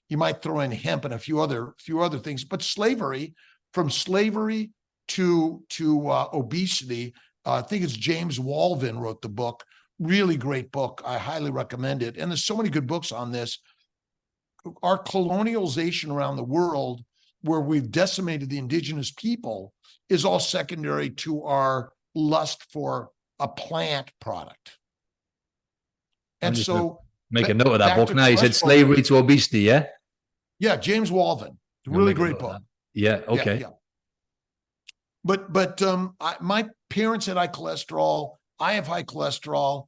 You might throw in hemp and a few other things, but from slavery to obesity. I think it's James Walvin wrote the book. Really great book. I highly recommend it. And there's so many good books on this. Our colonialization around the world, where we've decimated the indigenous people, is all secondary to our lust for a plant product. And so make a note of that book now. You said slavery to obesity, yeah? Yeah, James Walvin. Really great book. Yeah, okay. Yeah. But my parents had high cholesterol. I have high cholesterol.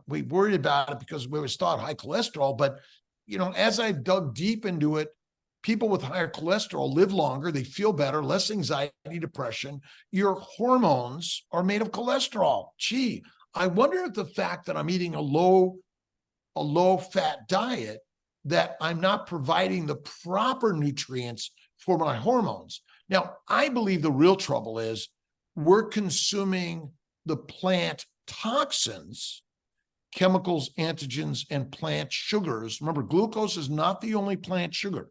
We worried about it because we was thought high cholesterol. But, as I dug deep into it, people with higher cholesterol live longer. They feel better, less anxiety, depression. Your hormones are made of cholesterol. Gee, I wonder if the fact that I'm eating a low fat diet, that I'm not providing the proper nutrients for my hormones. Now, I believe the real trouble is we're consuming the plant toxins, chemicals, antigens, and plant sugars. Remember, glucose is not the only plant sugar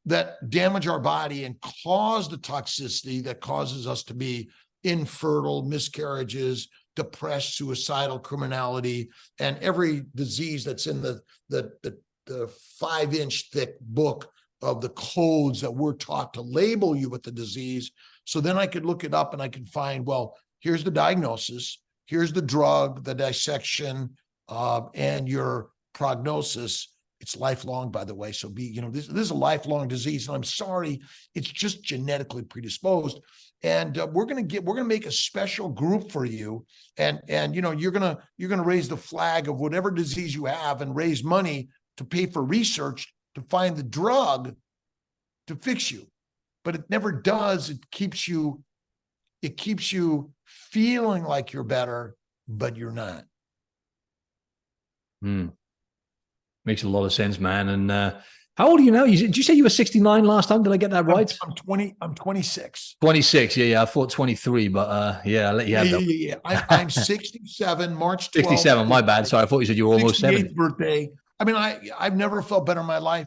that damage our body and cause the toxicity that causes us to be infertile, miscarriages, depressed, suicidal, criminality, and every disease that's in the 5-inch thick book of the codes that we're taught to label you with the disease. So then I could look it up and I can find, well, here's the diagnosis, here's the drug, the dissection, and your prognosis. It's lifelong, by the way. So this is a lifelong disease, and I'm sorry, it's just genetically predisposed. And we're gonna make a special group for you, and you're gonna raise the flag of whatever disease you have and raise money to pay for research to find the drug to fix you. But it never does. It keeps you feeling like you're better, but you're not. Makes a lot of sense, man. And how old are you now? Did you say you were 69 last time? Did I get that right? I'm 26. 26. Yeah. I thought 23, but yeah, I'll let you have that. Yeah. I'm 67, March 12th. 67, my bad. Sorry, I thought you said you were almost 70. Birthday. I mean, I've never felt better in my life.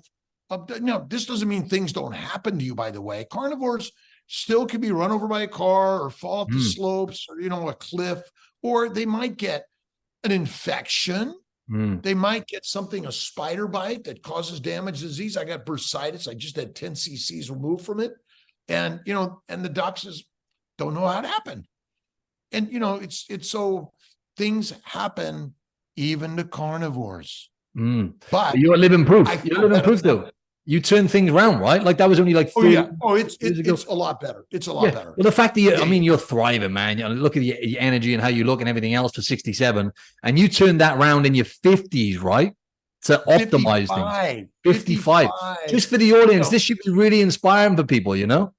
No, this doesn't mean things don't happen to you, by the way. Carnivores still can be run over by a car or fall off the slopes or, a cliff, or they might get an infection. They might get a spider bite that causes damage, disease. I got bursitis. I just had 10 cc's removed from it. And, and the doctors don't know how it happened. And, it's so things happen even to carnivores. But you're living proof. You're living proof, though. You turn things around, right? Like that was only like 3 years ago. It's a lot better. It's a lot better. Well, the fact that you're thriving, man. Look at your energy and how you look and everything else for 67, and you turned that round in your 50s, right? To optimize things. 55. Just for the audience, this should be really inspiring for people. You're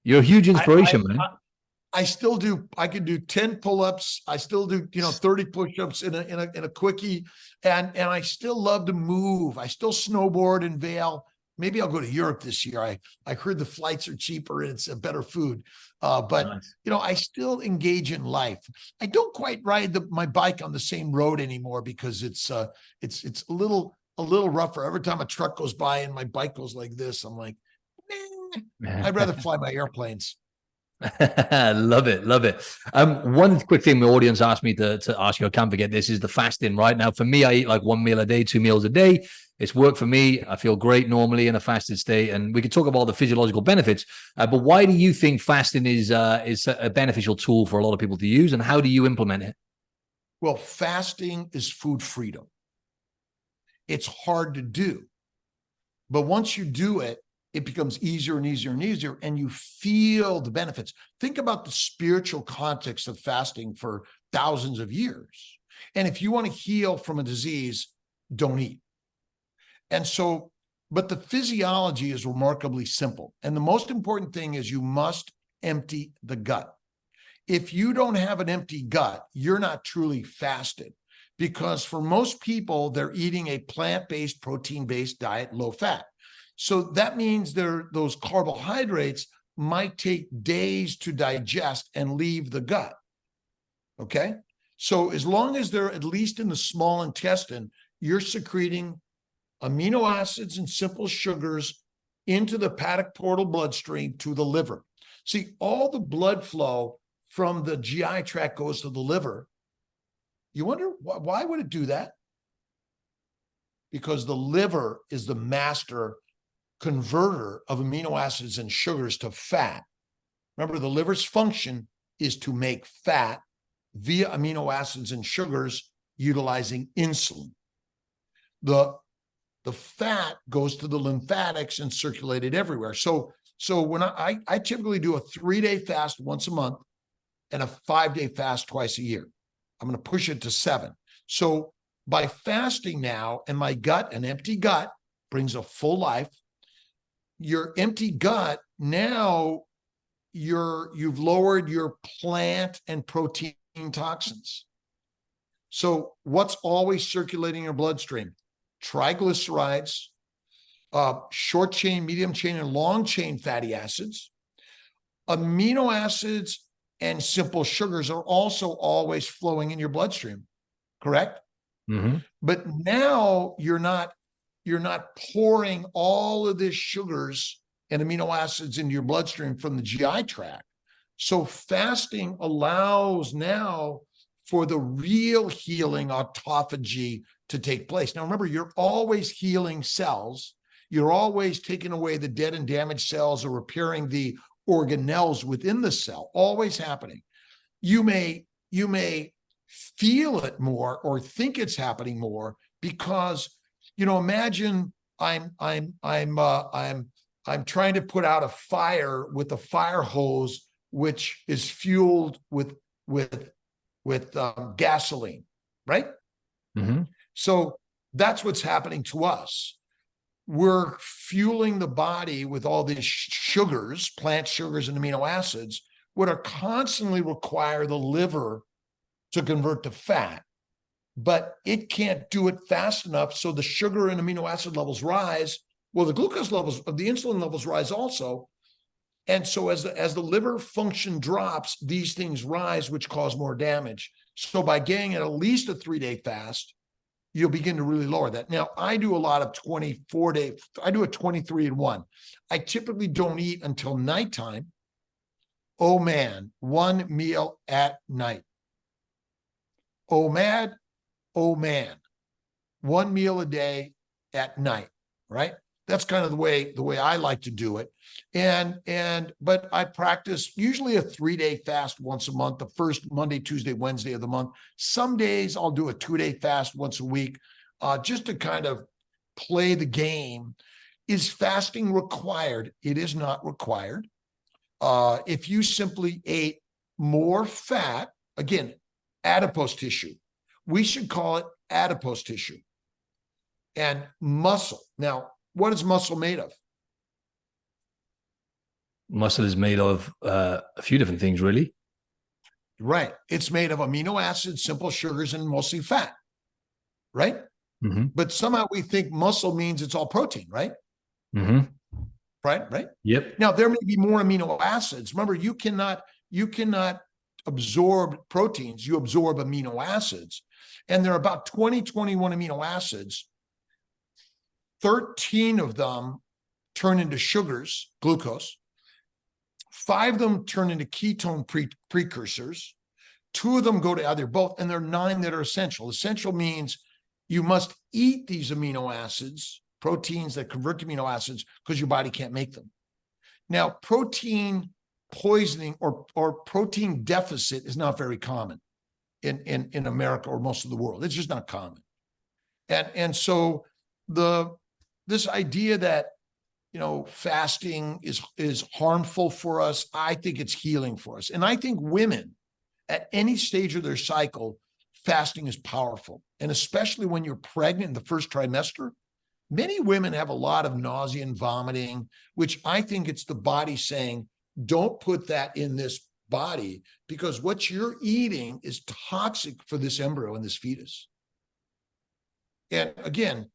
a huge inspiration, man. I still do. I can do 10 pull-ups. I still do, 30 push-ups in a quickie, and I still love to move. I still snowboard in Vail. Maybe I'll go to Europe this year. I heard the flights are cheaper and it's a better food. But nice. I still engage in life. I don't quite ride my bike on the same road anymore because it's a little rougher. Every time a truck goes by and my bike goes like this, I'm like, nah. I'd rather fly my airplanes. Love it, love it. One quick thing my audience asked me to ask you, I can't forget this, is the fasting. Right now, for me, I eat like 1 meal a day, 2 meals a day. It's worked for me. I feel great normally in a fasted state, and we could talk about the physiological benefits. But why do you think fasting is a beneficial tool for a lot of people to use, and how do you implement it? Well, fasting is food freedom. It's hard to do, but once you do it, it becomes easier and easier and easier, and you feel the benefits. Think about the spiritual context of fasting for thousands of years. And if you want to heal from a disease, don't eat. And so, but the physiology is remarkably simple. And the most important thing is you must empty the gut. If you don't have an empty gut, you're not truly fasted, because for most people, they're eating a plant-based, protein-based diet, low fat. So that means those carbohydrates might take days to digest and leave the gut. Okay? So as long as they're at least in the small intestine, you're secreting amino acids and simple sugars into the hepatic portal bloodstream to the liver. See, all the blood flow from the GI tract goes to the liver. You wonder why would it do that? Because the liver is the master converter of amino acids and sugars to fat. Remember, the liver's function is to make fat via amino acids and sugars utilizing insulin. The fat goes to the lymphatics and circulated everywhere. So when I typically do a 3-day fast once a month and a 5-day fast twice a year. I'm going to push it to 7. So by fasting now, and my gut, an empty gut brings a full life. Your empty gut, now you've lowered your plant and protein toxins. So what's always circulating in your bloodstream? Triglycerides, short chain, medium chain, and long chain fatty acids. Amino acids and simple sugars are also always flowing in your bloodstream, correct? Mm-hmm. But now you're not pouring all of these sugars and amino acids into your bloodstream from the GI tract. So fasting allows now for the real healing autophagy to take place. Now, remember, you're always healing cells. You're always taking away the dead and damaged cells or repairing the organelles within the cell, always happening. You may feel it more or think it's happening more because, imagine I'm trying to put out a fire with a fire hose, which is fueled with gasoline, right? Mm-hmm. So that's what's happening to us. We're fueling the body with all these sugars, plant sugars and amino acids, what are constantly require the liver to convert to fat, but it can't do it fast enough. So the sugar and amino acid levels rise. Well, the glucose levels of the insulin levels rise also. And so as the liver function drops, these things rise, which cause more damage. So by getting at least a 3-day fast, you'll begin to really lower that. Now, I do a lot of 24-day. I do a 23-1. I typically don't eat until nighttime. Oh, man, 1 meal at night. Oh, man, 1 meal a day at night, right? That's kind of the way I like to do it. But I practice usually a 3-day fast once a month, the first Monday, Tuesday, Wednesday of the month. Some days I'll do a 2-day fast once a week, just to kind of play the game. Is fasting required? It is not required. If you simply ate more fat, again, adipose tissue, we should call it adipose tissue, and muscle. Now, what is muscle made of? Muscle is made of a few different things, really. Right. It's made of amino acids, simple sugars, and mostly fat, right? Mm-hmm. But somehow we think muscle means it's all protein, right? Mm-hmm. Right? Yep. Now, there may be more amino acids. Remember, you cannot absorb proteins. You absorb amino acids. And there are about 21 amino acids. 13 of them turn into sugars, glucose. 5 of them turn into ketone precursors. 2 of them go to either both, and there are 9 that are essential. Essential means you must eat these amino acids, proteins that convert to amino acids, because your body can't make them. Now, protein poisoning or protein deficit is not very common in America or most of the world. It's just not common. And so this idea that, fasting is harmful for us, I think it's healing for us. And I think women at any stage of their cycle, fasting is powerful. And especially when you're pregnant in the first trimester, many women have a lot of nausea and vomiting, which I think it's the body saying, don't put that in this body, because what you're eating is toxic for this embryo and this fetus. And again,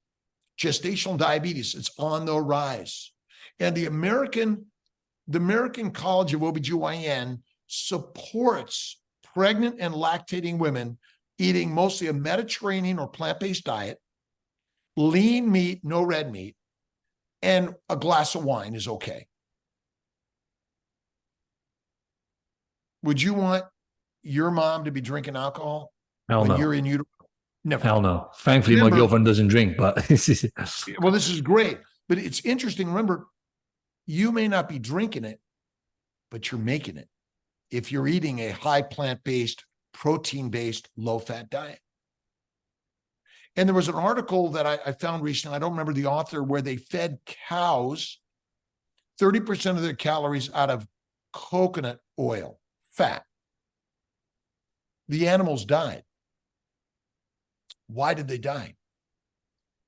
gestational diabetes, it's on the rise. And the American College of OBGYN supports pregnant and lactating women eating mostly a Mediterranean or plant-based diet, lean meat, no red meat, and a glass of wine is okay. Would you want your mom to be drinking alcohol Hell no. you're in utero? Never. Hell no. Thankfully, my girlfriend doesn't drink, but well, this is great. But it's interesting. Remember, you may not be drinking it, but you're making it if you're eating a high plant-based, protein-based, low-fat diet. And there was an article that I found recently, I don't remember the author, where they fed cows 30% of their calories out of coconut oil, fat. The animals died. Why did they die?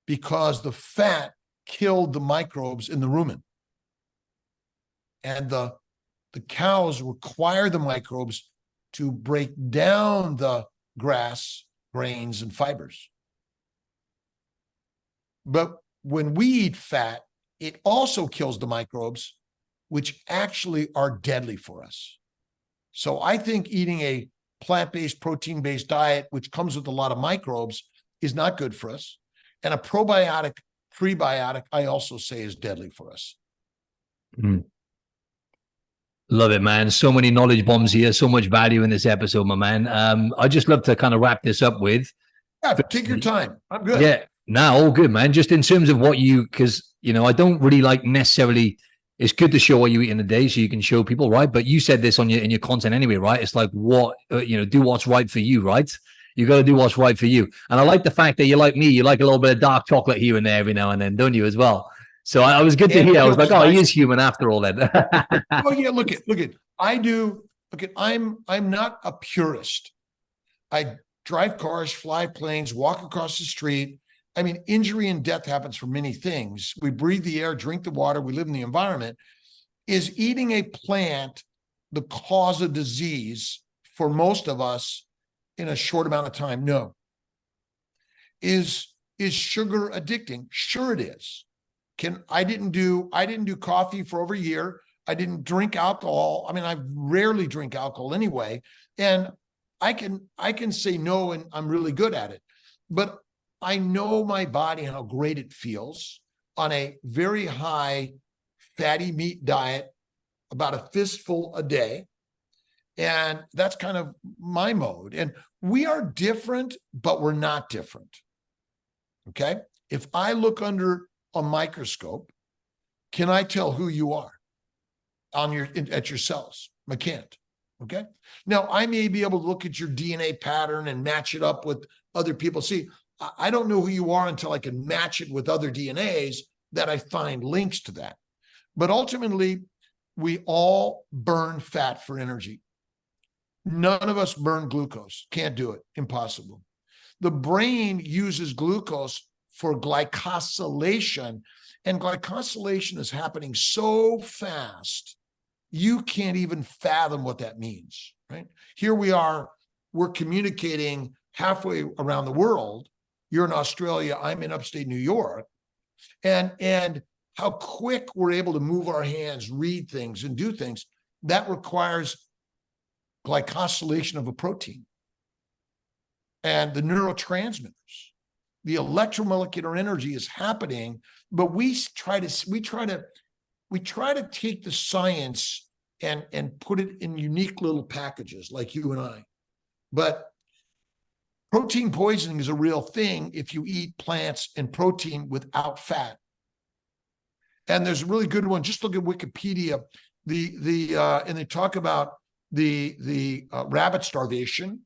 Because the fat killed the microbes in the rumen. And the cows require the microbes to break down the grass, grains, and fibers. But when we eat fat, it also kills the microbes, which actually are deadly for us. So I think eating a plant-based, protein-based diet, which comes with a lot of microbes, is not good for us. And a probiotic, prebiotic, I also say is deadly for us. Mm. Love it, man. So many knowledge bombs here, so much value in this episode, my man. I just love to kind of wrap this up with. Yeah, take your time. I'm good. Yeah, no, all good, man. Just in terms of what because, I don't really like necessarily, it's good to show what you eat in a day so you can show people, right? But you said this in your content anyway, right? It's like do what's right for you, right? You got to do what's right for you. And I like the fact that you're like me, you like a little bit of dark chocolate here and there every now and then, don't you, as well? So I was good to hear. I was like, he is human after all that. Oh yeah, look at. I do. Look at. I'm not a purist. I drive cars, fly planes, walk across the street. I mean, injury and death happens from many things. We breathe the air, drink the water, we live in the environment. Is eating a plant the cause of disease for most of us in a short amount of time? No. Is sugar addicting? Sure it is. I didn't do coffee for over a year. I didn't drink alcohol. I mean, I rarely drink alcohol anyway. And I can say no, and I'm really good at it. But I know my body and how great it feels on a very high fatty meat diet, about a fistful a day. And that's kind of my mode. And we are different, but we're not different. Okay? If I look under a microscope, can I tell who you are at your cells? I can't. Okay. Now I may be able to look at your DNA pattern and match it up with other people. See, I don't know who you are until I can match it with other DNAs that I find links to that. But ultimately, we all burn fat for energy. None of us burn glucose. Can't do it. Impossible. The brain uses glucose for glycosylation, and glycosylation is happening so fast, you can't even fathom what that means, right? Here we are, we're communicating halfway around the world. You're in Australia, I'm in upstate New York, and how quick we're able to move our hands, read things, and do things, that requires glycosylation of a protein. And the neurotransmitters, the electromolecular energy is happening, but we try to take the science and put it in unique little packages like you and I. But protein poisoning is a real thing if you eat plants and protein without fat. And there's a really good one. Just look at Wikipedia. And they talk about the rabbit starvation,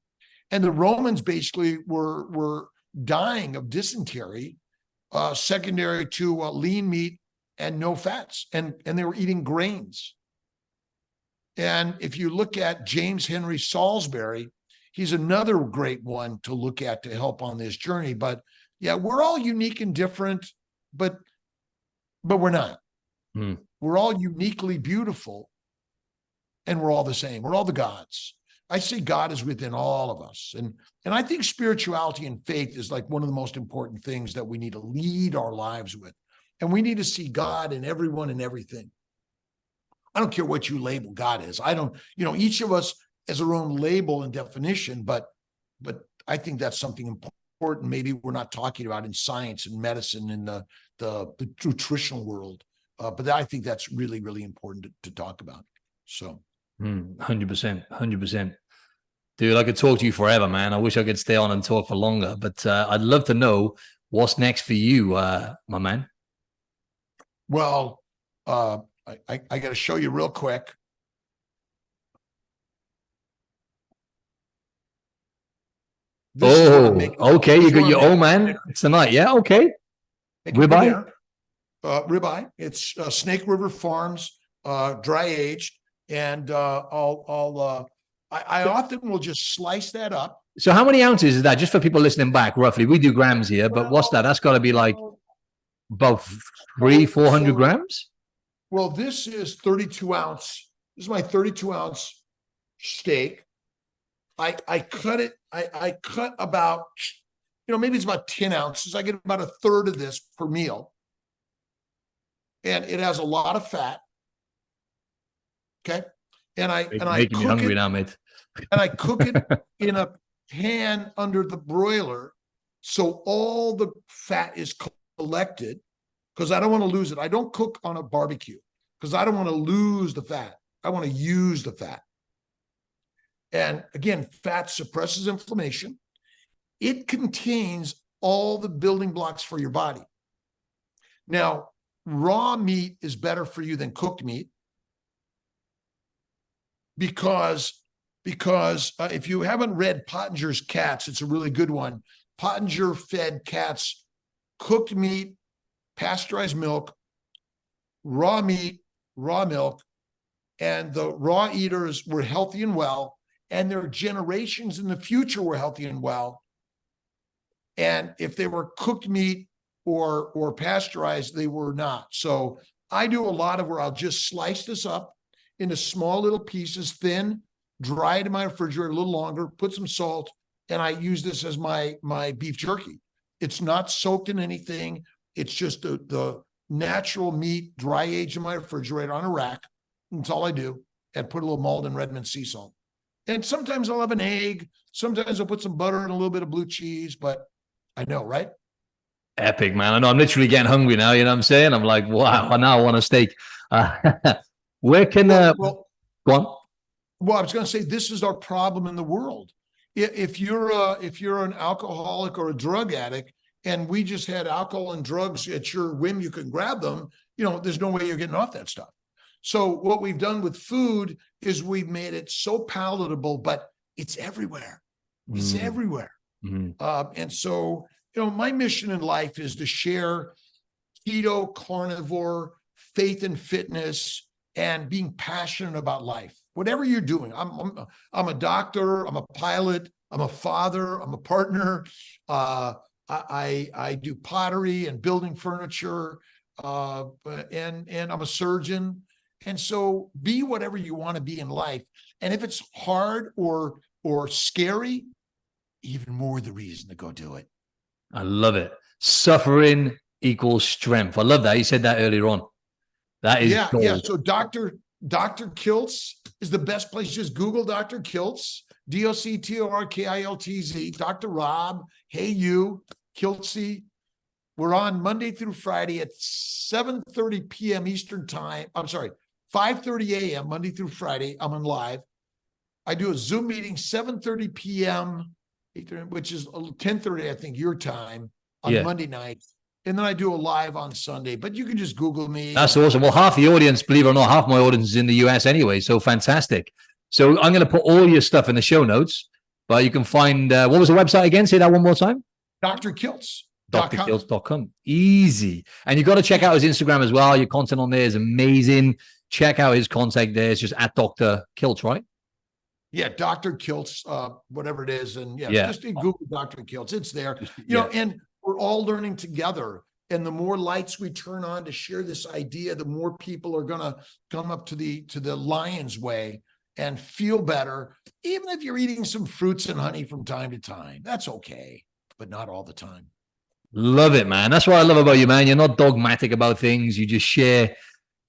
and the Romans basically were dying of dysentery, secondary to lean meat and no fats, and they were eating grains. And if you look at James Henry Salisbury, he's another great one to look at to help on this journey. But yeah, we're all unique and different, but we're not. We're all uniquely beautiful, and we're all the same. We're all the gods. I say God is within all of us. And I think spirituality and faith is like one of the most important things that we need to lead our lives with. And we need to see God in everyone and everything. I don't care what you label God as. I don't, each of us has our own label and definition, but I think that's something important. Maybe we're not talking about in science and medicine and the nutritional world. But I think that's really, really important to talk about. So 100%, 100%. Dude, I could talk to you forever, man. I wish I could stay on and talk for longer, but I'd love to know what's next for you, my man. Well, I got to show you real quick. Okay. You got your own man tonight. Yeah. Okay. Ribeye. Ribeye. It's Snake River Farms, dry aged, and I often will just slice that up. So how many ounces is that? Just for people listening back, roughly. We do grams here, but what's that? That's got to be like about 400 grams. Well, this is 32 ounce. This is my 32 ounce steak. I cut it. I cut about, maybe it's about 10 ounces. I get about a third of this per meal. And it has a lot of fat. Okay. And I making me hungry now, mate. And I cook it in a pan under the broiler, so all the fat is collected, because I don't want to lose it. I don't cook on a barbecue because I don't want to lose the fat. I want to use the fat. And again, fat suppresses inflammation. It contains all the building blocks for your body. Now, raw meat is better for you than cooked meat because if you haven't read Pottinger's Cats, it's a really good one. Pottinger fed cats cooked meat, pasteurized milk, raw meat, raw milk, and the raw eaters were healthy and well, and their generations in the future were healthy and well. And if they were cooked meat or pasteurized, they were not. So I do a lot of where I'll just slice this up into small little pieces, thin, dry it in my refrigerator a little longer, put some salt, and I use this as my beef jerky. It's not soaked in anything. It's just the natural meat, dry aged in my refrigerator on a rack. That's all I do. And put a little Malden Redmond sea salt. And sometimes I'll have an egg. Sometimes I'll put some butter and a little bit of blue cheese, but I know, right? Epic, man. I know I'm literally getting hungry now. You know what I'm saying? I'm like, wow, I now want a steak. Where can, go on. Well, I was going to say, this is our problem in the world. If you're an alcoholic or a drug addict, and we just had alcohol and drugs at your whim, you can grab them, there's no way you're getting off that stuff. So what we've done with food is we've made it so palatable, but it's everywhere. It's everywhere. And so, my mission in life is to share keto, carnivore, faith and fitness, and being passionate about life. Whatever you're doing, I'm a doctor, I'm a pilot, I'm a father, I'm a partner. I do pottery and building furniture, and I'm a surgeon. And so be whatever you want to be in life. And if it's hard or scary, even more the reason to go do it. I love it. Suffering equals strength. I love that. You said that earlier on. That is gold. Yeah. So Dr. Kiltz is the best place. Just Google Dr. Kiltz, DoctorKiltz, Dr. Rob, hey you, Kiltzy. We're on Monday through Friday at 7:30 p.m. Eastern time. I'm sorry, 5:30 a.m. Monday through Friday. I'm on live. I do a Zoom meeting 7:30 p.m., 8:30, which is 10:30, I think, your time on Monday night. And then I do a live on Sunday. But you can just Google me. That's awesome. Well, half the audience, believe it or not, half my audience is in the US anyway. So fantastic. So I'm going to put all your stuff in the show notes. But you can find, what was the website again? Say that one more time. drkiltz.com. drkiltz.com. Easy. And you got to check out his Instagram as well. Your content on there is amazing. Check out his contact there. It's just at Dr. Kiltz, right? Yeah, Dr. Kiltz, whatever it is. And just in Google Dr. Kiltz, it's there. You know, and we're all learning together. And the more lights we turn on to share this idea, the more people are going to come up to the lion's way and feel better. Even if you're eating some fruits and honey from time to time, that's okay, but not all the time. Love it, man. That's what I love about you, man. You're not dogmatic about things. You just share,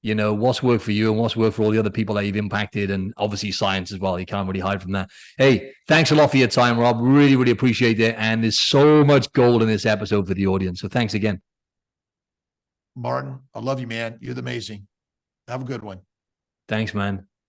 you know, what's worked for you and what's worked for all the other people that you've impacted, and obviously science as well. You can't really hide from that. Hey, thanks a lot for your time, Rob. Really, really appreciate it. And there's so much gold in this episode for the audience. So thanks again. Martin, I love you, man. You're amazing. Have a good one. Thanks, man.